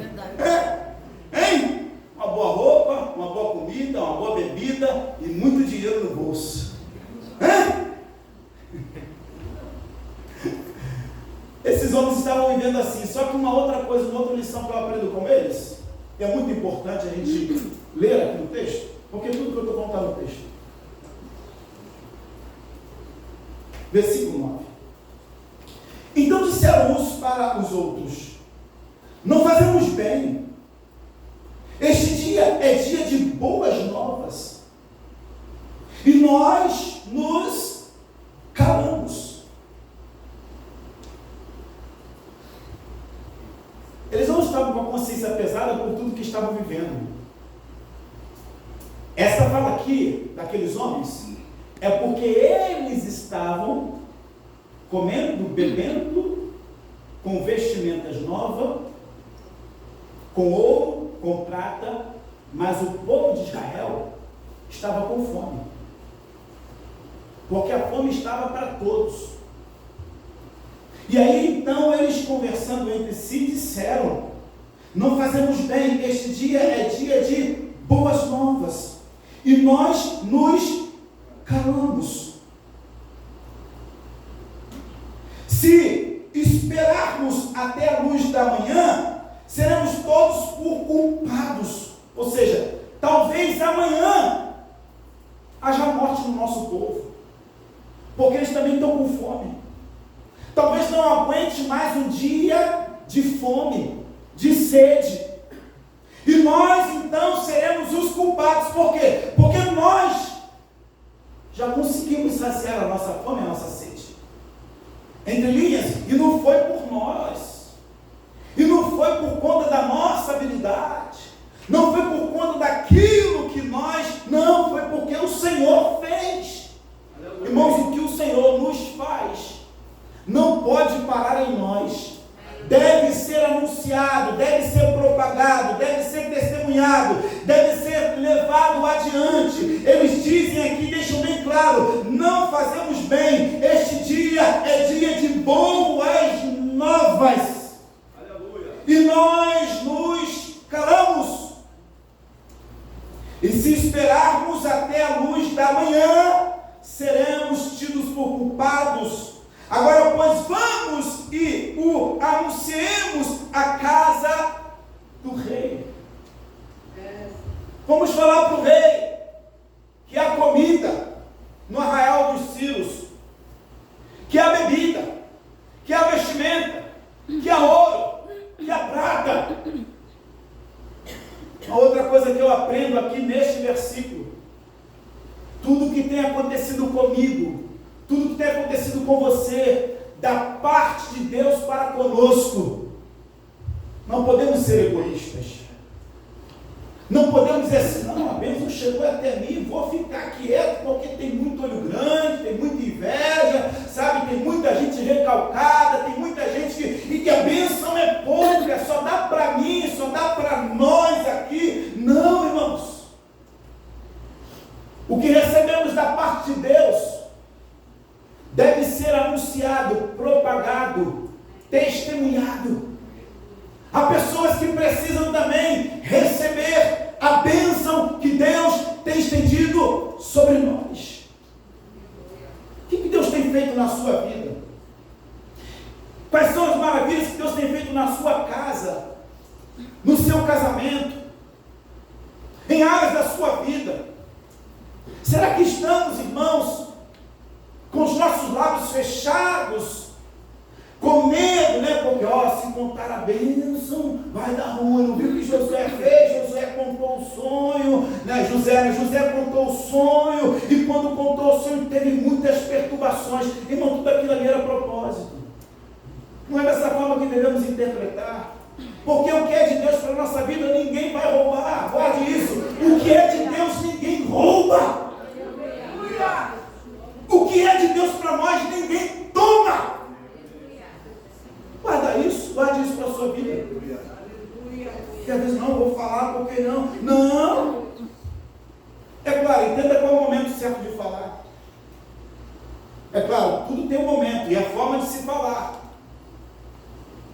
Hein? Uma boa roupa, uma boa comida, uma boa bebida e muito dinheiro no bolso. Esses homens estavam vivendo assim. Só que uma outra coisa, uma outra lição que eu aprendo com eles, é muito importante a gente ler aqui no texto, porque tudo que eu estou falando está no texto. Versículo 9. Então disseram uns para os outros: não fazemos bem. Este dia é dia de boas novas, e nós nos calamos. Eles não estavam com a consciência pesada por tudo que estavam vivendo. Essa fala aqui, daqueles homens, é porque eles estavam comendo, bebendo, com vestimentas novas, com ouro, com prata, mas o povo de Israel estava com fome. Porque a fome estava para todos. E aí então eles conversando entre si disseram: não fazemos bem, este dia é dia de boas novas, e nós nos calamos. Se esperarmos até a luz da manhã, seremos todos por culpados. Ou seja, talvez amanhã haja morte no nosso povo, porque eles também estão com fome. Talvez não aguente mais um dia de fome, de sede. E nós então seremos os culpados. Por quê? Porque nós já conseguimos saciar a nossa fome e a nossa sede. Entre linhas, e não foi por nós. E não foi por conta da nossa habilidade. Não foi por conta daquilo que nós... Não, foi porque o Senhor fez. Irmãos, o que o Senhor nos faz não pode parar em nós. Deve ser anunciado, deve ser propagado, deve ser testemunhado, deve ser levado adiante. Eles dizem aqui, deixam bem claro: não fazemos bem, este dia é dia de boas novas. Aleluia. E nós nos calamos. E se esperarmos até a luz da manhã, seremos tidos por culpados. Agora, pois, vamos e o anunciemos à casa do rei. Vamos falar para o rei que há comida no arraial dos Círios, que há bebida, que há vestimenta, que há ouro, que há prata. Uma outra coisa que eu aprendo aqui neste versículo: tudo que tem acontecido comigo, tudo que tem acontecido com você, da parte de Deus para conosco. Não podemos ser egoístas. Não podemos dizer assim, não, a bênção chegou até mim, vou ficar quieto porque tem muito olho grande, tem muita inveja, sabe, tem muita gente recalcada, tem muita gente que a bênção é pouca, só dá para mim, só dá para nós aqui. Não, irmãos. O que recebemos da parte de Deus deve ser anunciado, propagado, testemunhado. Há pessoas que precisam também receber a bênção que Deus tem estendido sobre nós. O que Deus tem feito na sua vida? Quais são as maravilhas que Deus tem feito na sua casa, no seu casamento, em áreas da sua vida? Será que estamos, irmãos, com os nossos lábios fechados, com medo, né? Porque, se contar a bênção, vai dar ruim. Não viu o que Josué fez? Josué contou o sonho, né? José contou o sonho, e quando contou o sonho, teve muitas perturbações. Irmão, tudo aquilo ali era propósito. Não é dessa forma que devemos interpretar. Porque o que é de Deus para a nossa vida, ninguém vai roubar. Guarde isso. O que é de Deus, ninguém rouba. O que é de Deus para nós, ninguém toma. Guarde isso para a sua vida. Porque às vezes não vou falar, porque não. Não. É claro, entenda qual é o momento certo de falar. É claro, tudo tem um momento e a forma de se falar.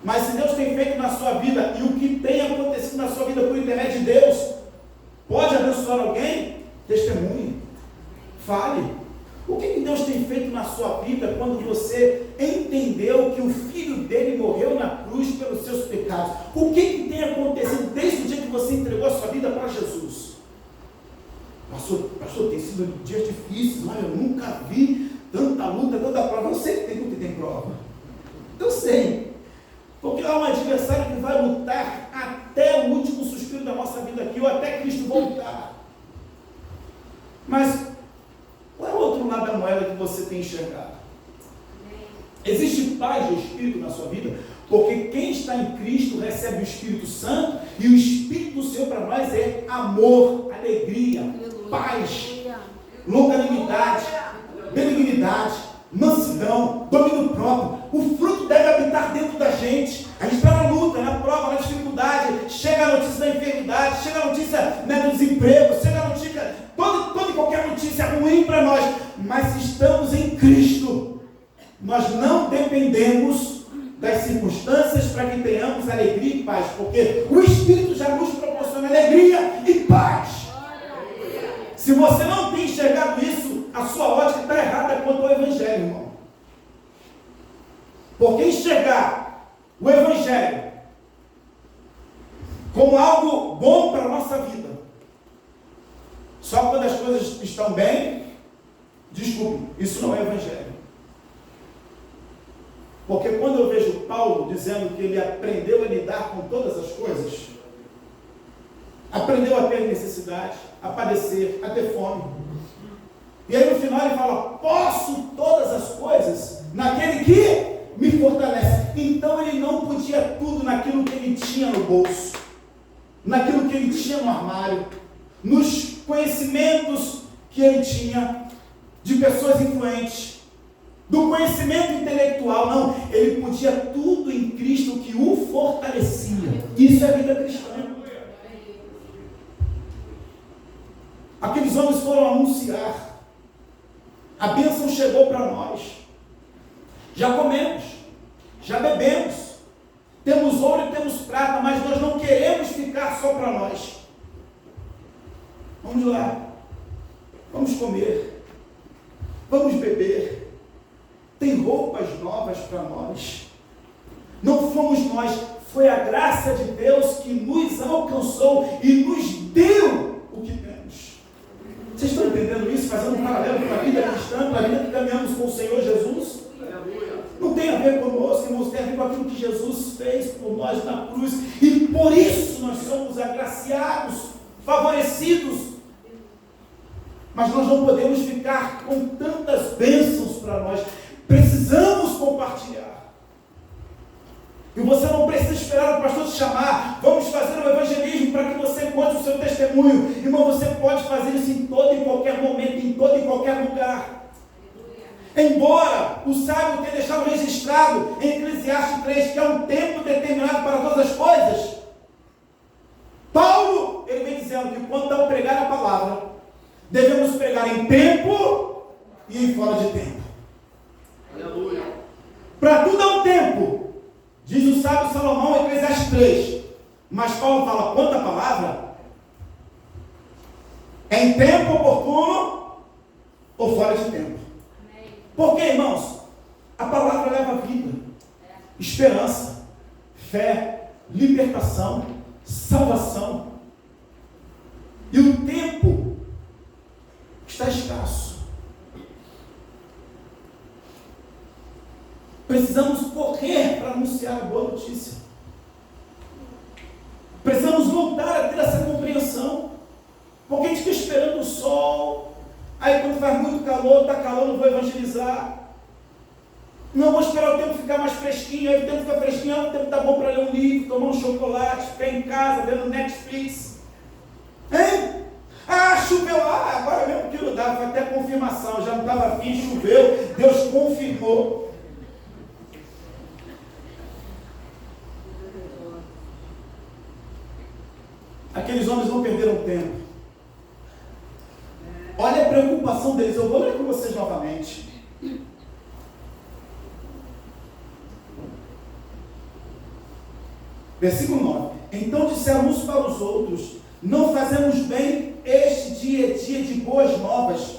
Mas se Deus tem feito na sua vida e o que tem acontecido na sua vida por intermédio de Deus pode abençoar alguém, testemunhe, fale. O que Deus tem feito na sua vida quando você entendeu que o Filho dele morreu na cruz pelos seus pecados? O que tem acontecido desde o dia que você entregou a sua vida para Jesus? Pastor, tem sido dias difíceis, olha, eu nunca vi tanta luta, tanta prova. Eu sei que tem luta e tem prova. Eu sei. Porque há um adversário que vai lutar até o último suspiro da nossa vida aqui, ou até Cristo voltar. Mas qual é o outro lado da moeda que você tem enxergado? Existe paz de Espírito na sua vida? Porque quem está em Cristo recebe o Espírito Santo, e o Espírito do Senhor para nós é amor, alegria, paz, longanimidade, benignidade, mansidão, domínio próprio. O fruto deve habitar dentro da gente. A gente está na luta, na prova, na dificuldade. Chega a notícia da enfermidade, chega a notícia, né, do desemprego, chega a notícia, toda e qualquer notícia ruim para nós. Mas se estamos em Cristo, nós não dependemos das circunstâncias para que tenhamos alegria e paz, porque o Espírito já nos proporciona alegria e paz. Se você não tem enxergado isso, a sua ótica está errada quanto ao Evangelho, irmão. Porque enxergar o Evangelho como algo bom para a nossa vida, só quando as coisas estão bem, desculpe, isso não é Evangelho. Porque quando eu vejo Paulo dizendo que ele aprendeu a lidar com todas as coisas, aprendeu a ter necessidade, a padecer, a ter fome. E aí no final ele fala, posso todas as coisas naquele que me fortalece. Então ele não podia tudo naquilo que ele tinha no bolso, naquilo que ele tinha no armário, nos conhecimentos que ele tinha de pessoas influentes, do conhecimento intelectual. Não, ele podia tudo em Cristo que o fortalecia. Isso é vida cristã. Aqueles homens foram anunciar, a bênção chegou para nós, já comemos, já bebemos, temos ouro e temos prata, mas nós não queremos ficar só para nós. Vamos lá, vamos comer, vamos beber, tem roupas novas para nós. Não fomos nós, foi a graça de Deus que nos alcançou e nos deu o que temos. Vocês estão entendendo isso? Fazendo um paralelo com a vida cristã, com a vida que caminhamos com o Senhor Jesus? Não tem a ver conosco, irmãos, tem a ver com aquilo que Jesus fez por nós na cruz, e por isso nós somos agraciados, favorecidos. Mas nós não podemos ficar com tantas bênçãos para nós, precisamos compartilhar. E você não precisa esperar o pastor te chamar, vamos fazer o evangelismo para que você conte o seu testemunho. fazer isso em todo e qualquer momento, em todo e qualquer lugar. Embora o sábio tenha deixado registrado em Eclesiastes 3 que é um tempo determinado para todas as coisas, Paulo, ele vem dizendo que quando ao pregar a palavra, devemos pregar em tempo e em fora de tempo. Aleluia. Para tudo há um tempo, diz o sábio Salomão em Eclesiastes 3. Mas Paulo fala, quanto à palavra, é em tempo oportuno ou fora de tempo. Porque, irmãos, a palavra leva vida, esperança, fé, libertação, salvação. E o tempo está escasso. Precisamos correr para anunciar a boa notícia. Precisamos voltar a ter essa compreensão. Porque a gente fica esperando o sol. Aí quando faz muito calor, está calor, não vou evangelizar. Não, vou esperar o tempo ficar mais fresquinho. Aí o tempo fica fresquinho, o tempo está bom para ler um livro, tomar um chocolate, ficar em casa, vendo Netflix. Hein? Ah, choveu. Ah, agora mesmo que não dá, foi até confirmação. Já não estava afim, choveu, Deus confirmou. Aqueles homens não perderam tempo. Olha a preocupação deles. Eu vou ler com vocês novamente. Versículo 9. Então disseram uns para os outros: não fazemos bem, este dia é dia de boas novas,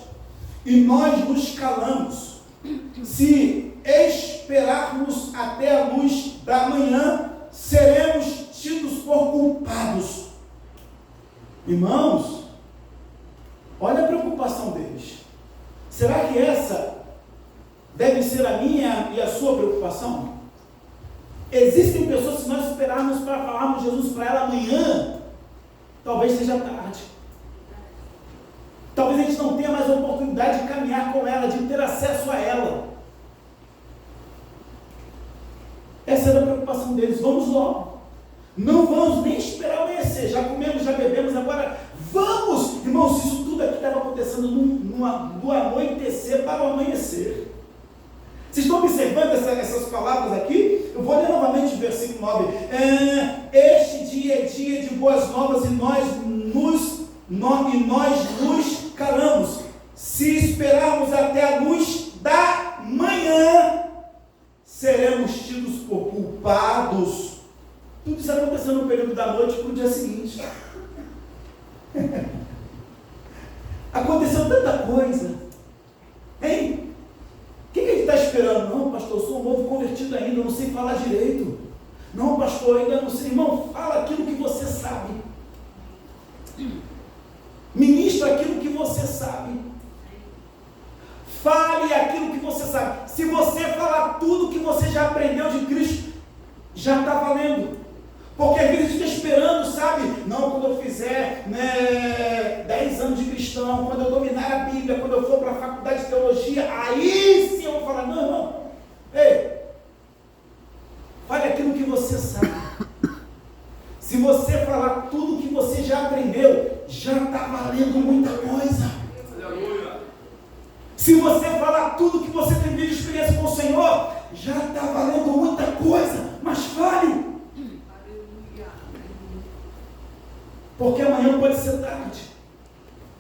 e nós nos calamos. Se esperarmos até a luz da manhã, seremos tidos por culpados. Irmãos, olha a preocupação deles. Será que essa deve ser a minha e a sua preocupação? Existem pessoas, se nós esperarmos para falarmos de Jesus para ela amanhã, talvez seja tarde. Talvez a gente não tenha mais a oportunidade de caminhar com ela, de ter acesso a ela. Essa era a preocupação deles. Vamos logo. Não vamos nem esperar amanhecer. Já comemos, já bebemos, agora vamos. Irmãos, isso tudo aqui estava acontecendo do anoitecer para o amanhecer. Vocês estão observando essas palavras aqui? Eu vou ler novamente o versículo 9. Este dia é dia de boas novas e nós nos calamos. Se esperarmos até a luz da manhã, seremos tidos por culpados. Tudo isso acontecendo no período da noite para o dia seguinte. Aconteceu tanta coisa. Hein? O que a gente está esperando? Não, pastor, eu sou um novo convertido ainda, eu não sei falar direito. Não, pastor, ainda não sei. Irmão, fala aquilo que você sabe. Ministra aquilo que você sabe. Fale aquilo que você sabe. Se você falar tudo que você já aprendeu de Cristo, já está valendo. Porque às vezes a gente fica esperando, sabe? Não, quando eu fizer 10 anos de cristão, quando eu dominar a Bíblia, quando eu for para a faculdade de teologia, aí sim eu vou falar, não. Ei, fale aquilo que você sabe. Se você falar tudo que você já aprendeu, já está valendo muita coisa. Aleluia. Se você falar tudo que você tem de experiência com o Senhor, já está valendo muita coisa. Mas fale. Porque amanhã pode ser tarde.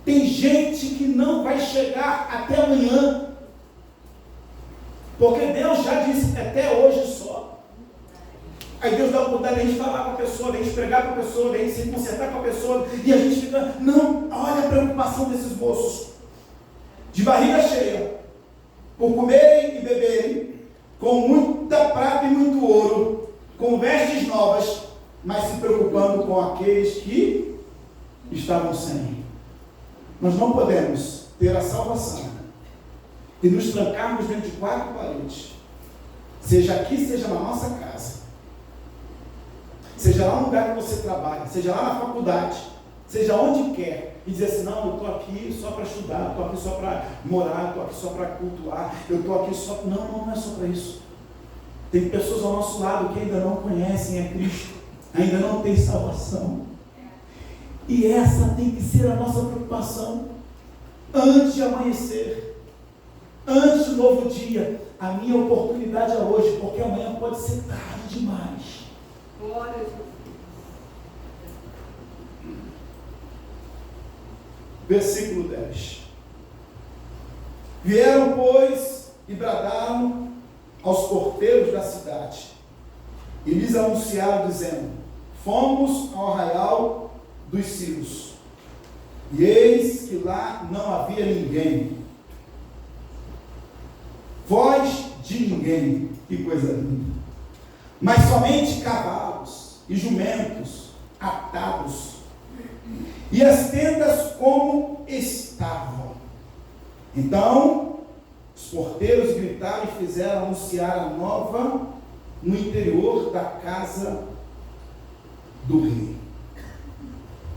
Tem gente que não vai chegar até amanhã. Porque Deus já disse até hoje só. Aí Deus dá a oportunidade de a gente falar com a pessoa, de a gente pregar com a pessoa, de a gente se consertar com a pessoa. E a gente fica, não, olha a preocupação desses moços. De barriga cheia. Por comerem e beberem. Com muita prata e muito ouro. Com vestes novas. Mas se preocupando com aqueles que estavam sem. Nós não podemos ter a salvação e nos trancarmos dentro de 4 paredes, seja aqui, seja na nossa casa, seja lá no lugar que você trabalha, seja lá na faculdade, seja onde quer, e dizer assim, não, eu estou aqui só para estudar, estou aqui só para morar, estou aqui só para cultuar, eu estou aqui só... Não é só para isso. Tem pessoas ao nosso lado que ainda não conhecem a Cristo, ainda não tem salvação. E essa tem que ser a nossa preocupação. Antes de amanhecer, antes do novo dia, a minha oportunidade é hoje, porque amanhã pode ser tarde demais. Glória a Deus. Versículo 10. Vieram, pois, e bradaram aos porteiros da cidade, e lhes anunciaram, dizendo: fomos ao arraial dos Círios, e eis que lá não havia ninguém, voz de ninguém, que coisa linda, mas somente cavalos e jumentos atados, e as tendas como estavam. Então os porteiros gritaram e fizeram anunciar a nova no interior da casa do rei.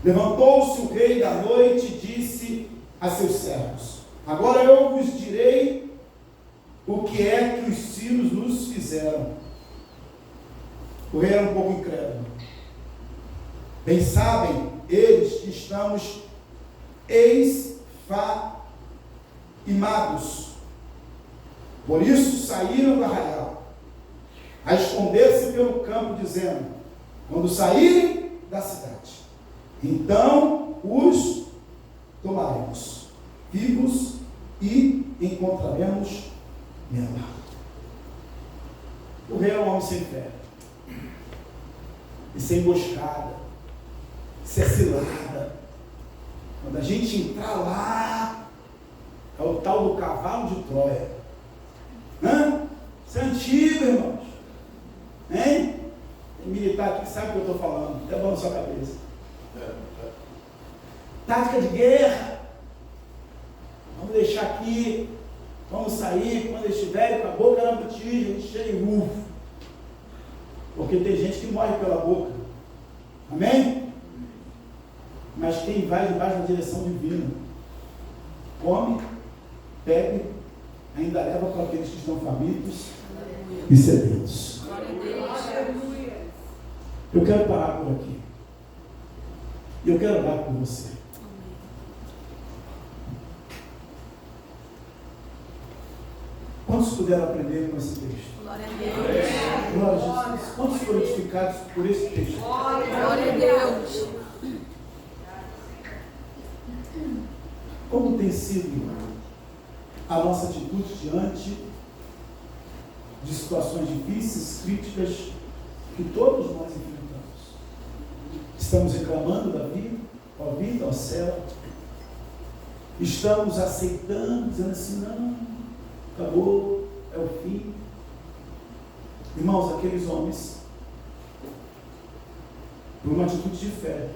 Levantou-se o rei da noite e disse a seus servos: agora eu vos direi o que é que os sírios nos fizeram. O rei era um pouco incrédulo. Bem sabem eles que estamos esfaimados. Por isso saíram do arraial, a esconder-se pelo campo, dizendo: quando saírem da cidade, então os tomaremos vivos e encontraremos nela. O rei é um homem sem fé, e sem emboscada, sem cilada. Quando a gente entrar lá, é o tal do cavalo de Troia. Isso é antigo, irmãos. Hein? Tem militar aqui que sabe o que eu estou falando, até bom na sua cabeça. Tática de guerra. Vamos deixar aqui, vamos sair, quando eles estiverem com a boca na botija, a gente chega e rufo. Porque tem gente que morre pela boca. Amém? Mas quem vai debaixo da direção divina, come, bebe, ainda leva para aqueles que estão famintos e sedentos. Eu quero parar por aqui. E eu quero orar por você. Quantos puderam aprender com esse texto? Glória a Deus. Glória a Jesus. Quantos foram edificados por esse texto? Glória a Deus. Como tem sido a nossa atitude diante de situações difíceis, críticas, que todos nós enfrentamos? Estamos reclamando da vida, ó vida, ó céu? Estamos aceitando, dizendo assim: não, acabou, é o fim. Irmãos, aqueles homens, por uma atitude de fé,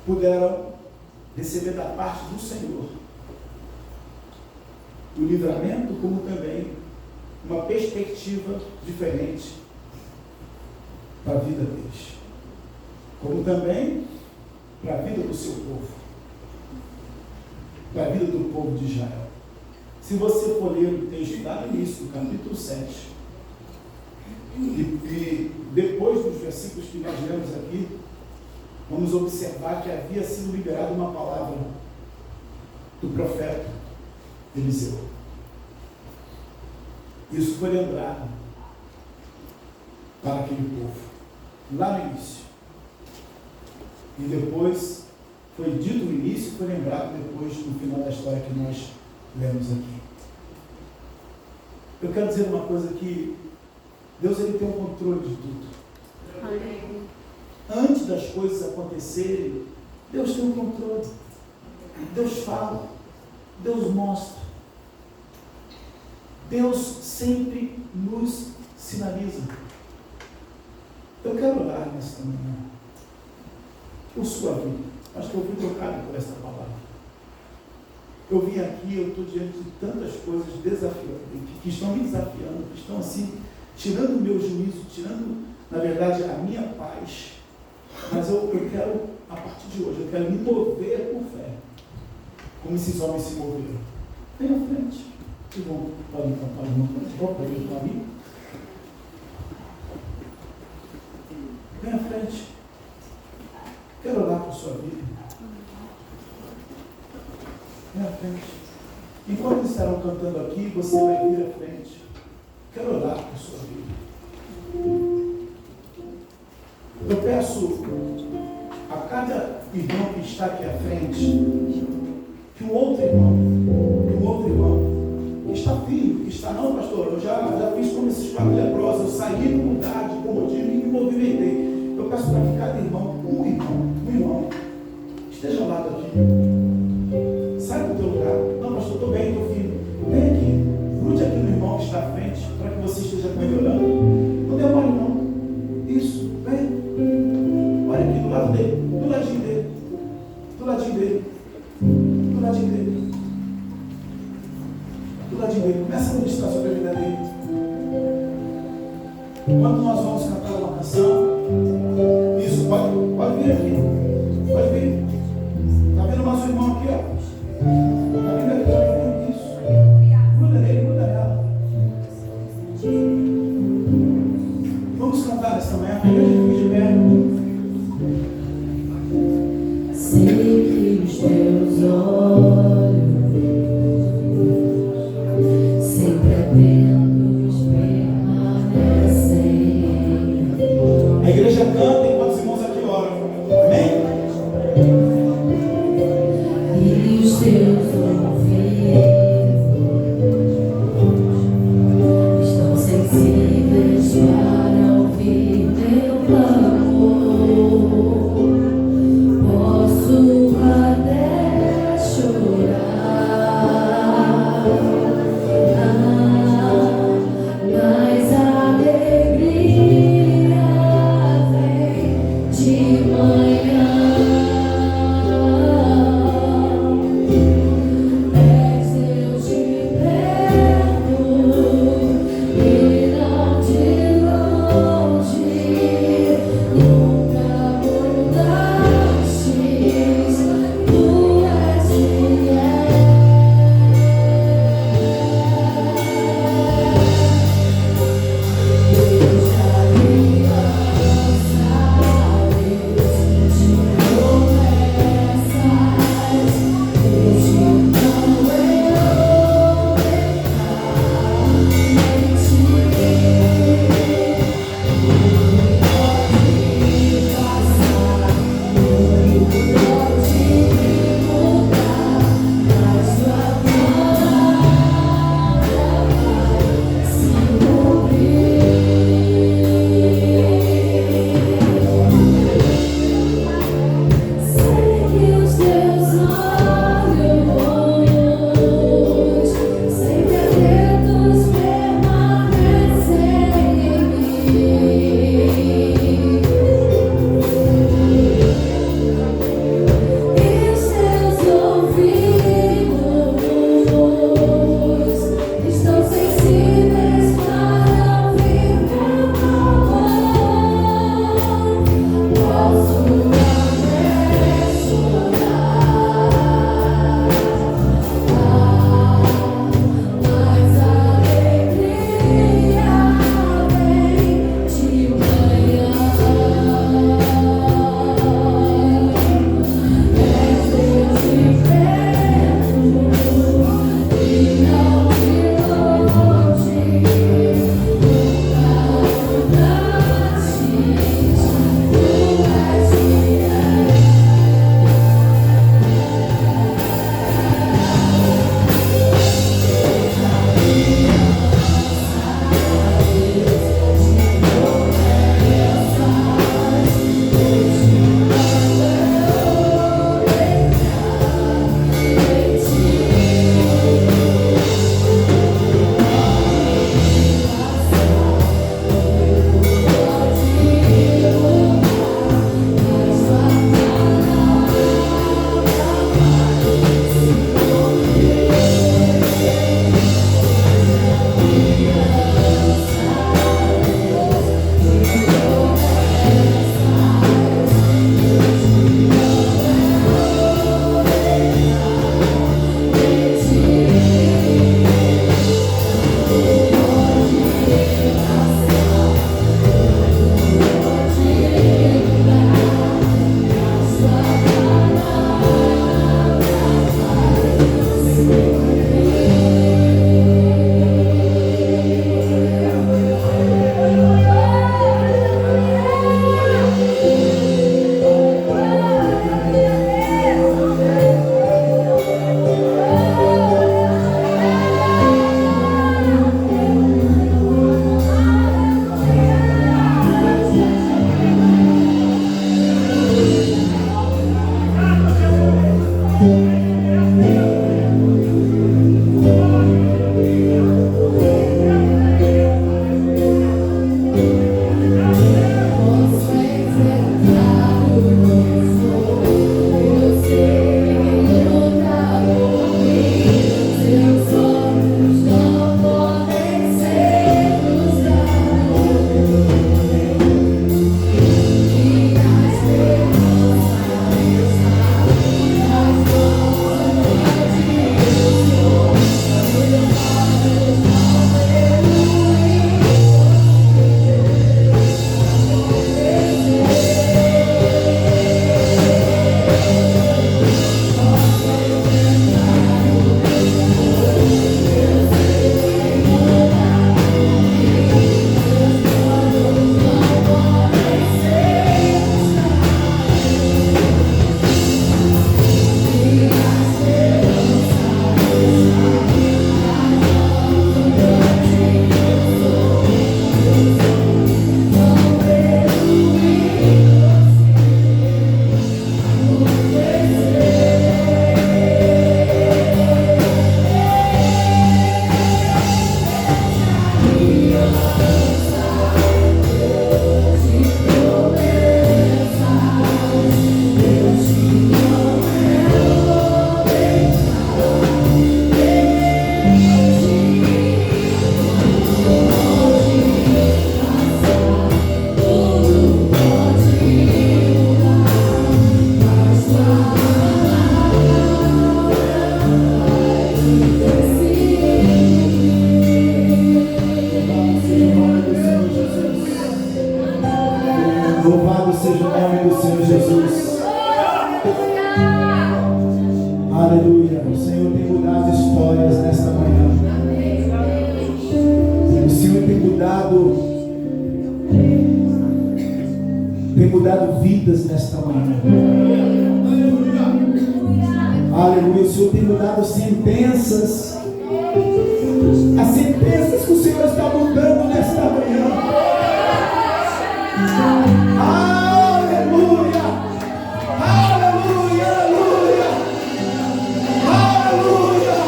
puderam receber da parte do Senhor o livramento, como também uma perspectiva diferente para a vida deles, como também para a vida do seu povo, para a vida do povo de Israel. Se você for ler o texto lá no início, do capítulo 7, e depois dos versículos que nós lemos aqui, vamos observar que havia sido liberada uma palavra do profeta Eliseu. Isso foi lembrado para aquele povo, lá no início. E depois, foi dito no início, foi lembrado depois, no final da história que nós lemos aqui. Eu quero dizer uma coisa, que Deus, ele tem o controle de tudo. Amém. Antes das coisas acontecerem, Deus tem o controle. Deus fala, Deus mostra. Deus sempre nos sinaliza. Eu quero orar nesta manhã por sua vida. Acho que eu fui tocado por essa palavra. Eu vim aqui, eu estou diante de tantas coisas desafiantes, que estão me desafiando, que estão assim, tirando o meu juízo, tirando, na verdade, a minha paz. Mas eu quero, a partir de hoje, eu quero me mover por fé, como esses homens se moveram. Vem à frente. Que bom, podem cantar alguma coisa? Pode ir para mim? Vem à frente. Quero orar por sua vida. Vem à frente. Enquanto eles estarão cantando aqui, você vai vir à frente. Quero orar por sua vida. Eu peço a cada irmão que está aqui à frente, que o outro irmão que está firme, que está, não, pastor, eu já fiz como esses quatro leprosos, eu saí do lugar de comodismo e me movimentei. Eu peço para que cada irmão, um irmão, esteja ao lado aqui. Sai do teu lugar. Não, pastor, estou bem, estou firme. Vem aqui, grude aqui no irmão que está à frente, para que você esteja com ele olhando. Não demore não. Isso, vem. Olha aqui do lado dele, do ladinho dele. Do ladinho dele. Do ladinho dele. Do ladinho dele. Começa a ministrar sobre a vida dele. Quando nós vamos cantar uma canção, isso, pode vir aqui. Pode vir. Está vendo o nosso irmão aqui, ó? Está vendo aqui, ó? Isso. Gruda nele, gruda nela. Vamos cantar nessa manhã. A igreja fica de pé. Sei que os teus olhos sempre atentos permanecem. A igreja canta enquanto os irmãos aqui oram. Amém? E os teus ouvidos estão sensíveis para ouvir meu clamor. Posso até chorar, Louvado seja o nome do Senhor Jesus. Aleluia. O Senhor tem mudado histórias nesta manhã. O Senhor tem mudado vidas nesta manhã. Aleluia. O Senhor tem mudado sentenças. As sentenças que o Senhor está mudando nesta manhã. Aleluia, aleluia, aleluia, aleluia.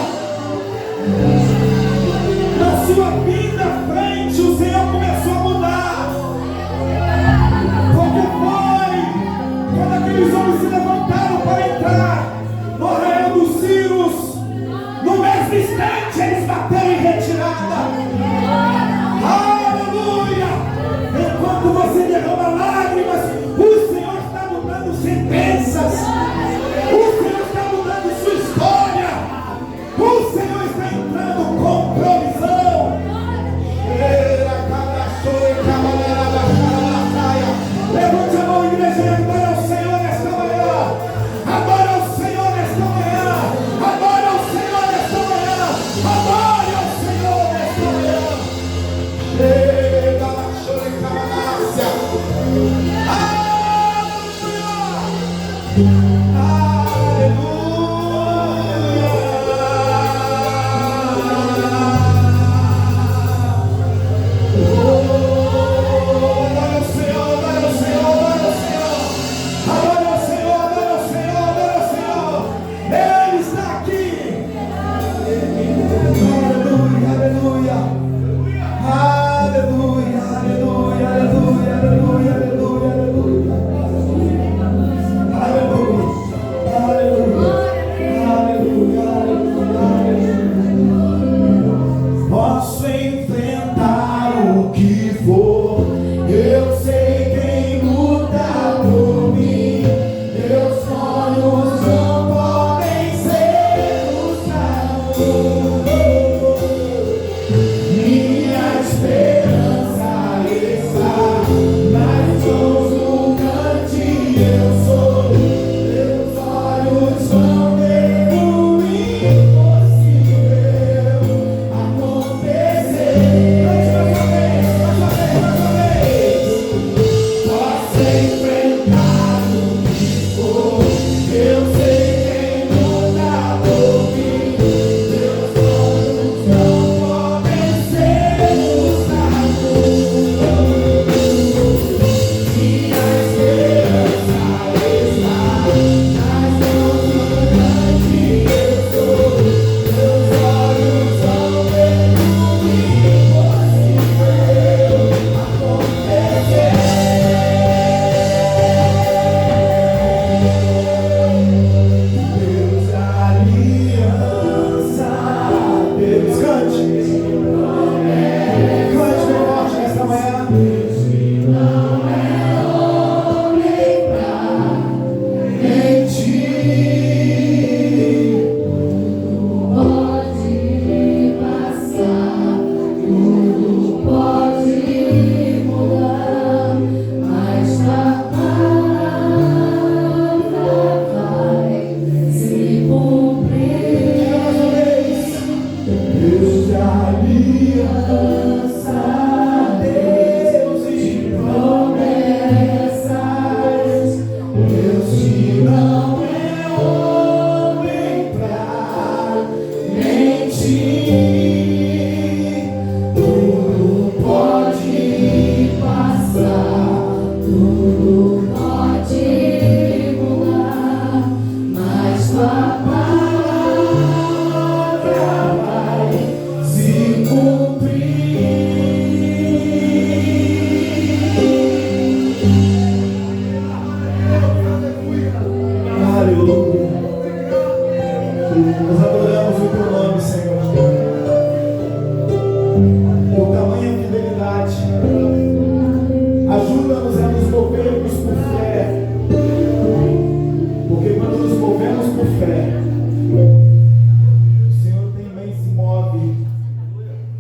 Na sua vida à frente o Senhor começou a mudar. Porque foi quando aqueles homens se levantaram para entrar no arraial dos Círios, no mesmo instante eles bateram em retirada. Enquanto você derrama lágrimas, o Senhor está mudando sentenças. O Senhor está mudando sua história. O Senhor está entrando com provisão. Levante a mão, igreja, e adore ao Senhor nesta manhã. Adore ao Senhor nesta manhã. Adore ao Senhor nesta manhã. Adore ao Senhor nesta manhã.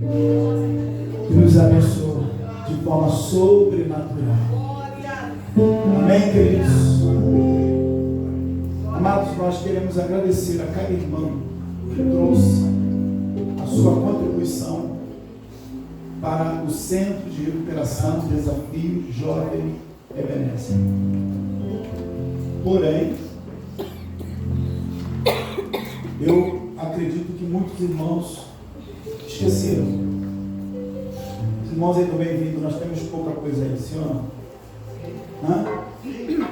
e nos abençoa de forma sobrenatural. Amém, queridos? Amados, nós queremos agradecer a cada irmão que trouxe a sua contribuição para o Centro de Recuperação Desafio Jovem Ebenezer. Porém, eu acredito que muitos irmãos esqueceram. Os irmãos aí do bem-vindo, nós temos pouca coisa aí, senhor? Hã?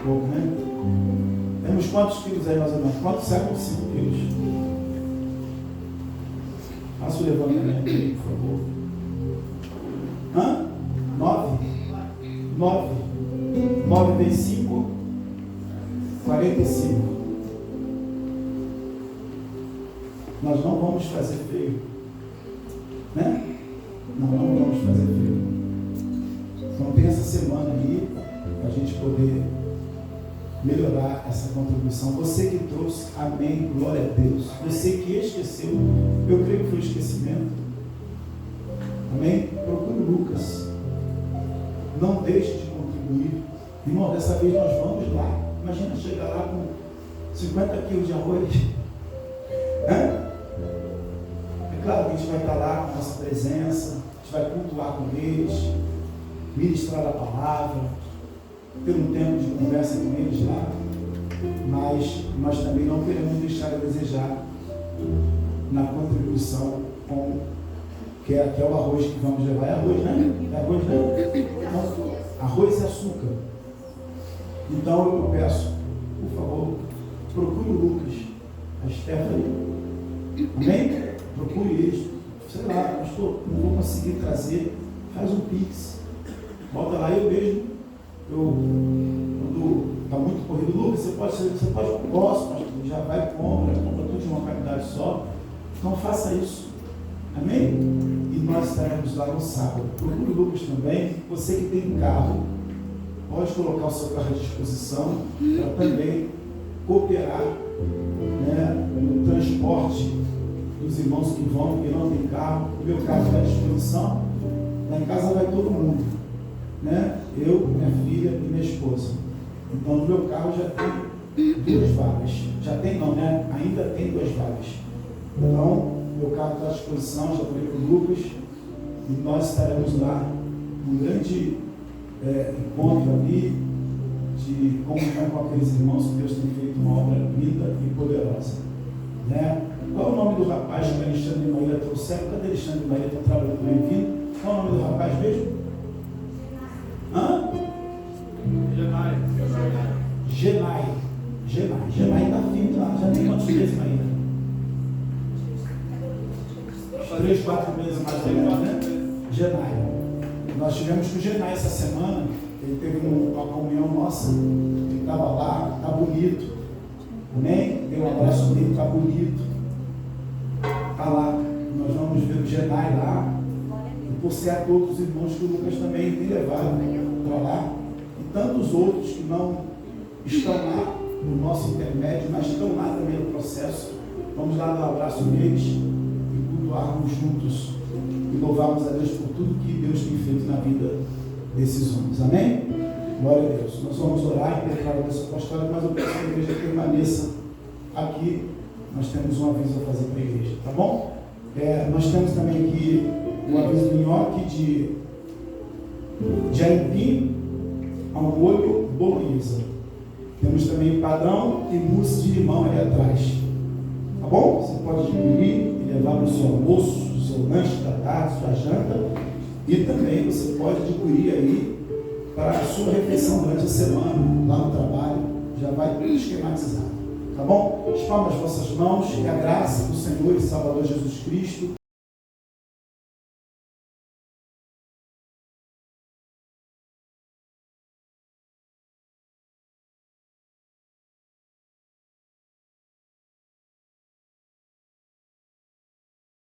Pouco, né? Temos quantos quilos aí, mais ou menos? Quantos séculos? 5 quilos. Faça o levantamento aí, por favor. Hã? 9? 9 vezes 5, 45. Nós não vamos fazer feio. Né? Não vamos fazer feio. Então tem essa semana aí para a gente poder melhorar essa contribuição. Você que trouxe, amém, glória a Deus. Você que esqueceu, eu creio que foi esquecimento. Amém? Procure o Lucas. Não deixe de contribuir. Irmão, dessa vez nós vamos lá. Imagina chegar lá com 50 quilos de arroz. É claro que a gente vai estar lá com a nossa presença, a gente vai cultuar com eles, ministrar a palavra, ter um tempo de conversa com eles lá, mas nós também não queremos deixar a desejar na contribuição que é o arroz que vamos levar. É arroz, né? É arroz, né? Então, arroz e açúcar. Então eu peço, por favor, procure o Lucas, a Stephanie. Amém? Procure eles. Sei lá, pastor, não vou conseguir trazer. Faz um pix. Bota lá, eu mesmo. Quando está muito corrido, Lucas, você pode, posso, pastor, já vai e compra tudo de uma qualidade só. Então faça isso. Amém? E nós estaremos lá no sábado. Procure o Lucas também. Você que tem carro, pode colocar o seu carro à disposição para também cooperar, né, no transporte dos irmãos que vão, que não tem carro. O meu carro está à disposição. Lá em casa vai todo mundo, né? Eu, minha filha e minha esposa. Então no meu carro já tem 2 vagas. Já tem não, né? Ainda tem 2 vagas. Então, meu carro está à disposição, já falei para o Lucas, e nós estaremos lá num grande encontro ali, de comunhão com aqueles irmãos que Deus tem feito uma obra linda e poderosa. Né? Qual é o nome do rapaz que o Alexandre e Maíra trouxeram? Cadê Alexandre e Maíra? Estão trabalhando bem-vindo. Qual é o nome do rapaz mesmo? Hã? Genai está firme lá. Já tem quantos meses, Maíra? 3, 4 meses mais ou menos, né? Genai. Nós tivemos com o Genai essa semana. Ele teve uma comunhão nossa. Ele estava lá, está bonito. Amém? Dei um abraço nele, está bonito. Está lá. Nós vamos ver o Genai lá. E por certo, outros irmãos que o Lucas também tem levado para lá. E tantos outros que não estão lá no nosso intermédio, mas estão lá também no processo. Vamos lá dar um abraço neles e cultuarmos juntos e louvarmos a Deus por tudo que Deus tem feito na vida desses homens. Amém? Glória a Deus. Nós vamos orar e declarar dessa apostólica, mas eu peço que a igreja permaneça aqui. Nós temos um aviso a fazer para a igreja, tá bom? Nós temos também aqui o aviso do nhoque de aipim ao molho bolonhesa. Temos também padrão e mousse de limão ali atrás. Tá bom? Você pode adquirir e levar para o seu almoço, o seu lanche da tarde, sua janta. E também você pode adquirir aí para a sua refeição durante a semana, lá no trabalho. Já vai tudo esquematizado. Tá bom? Espalme as vossas mãos, que a graça do Senhor e Salvador Jesus Cristo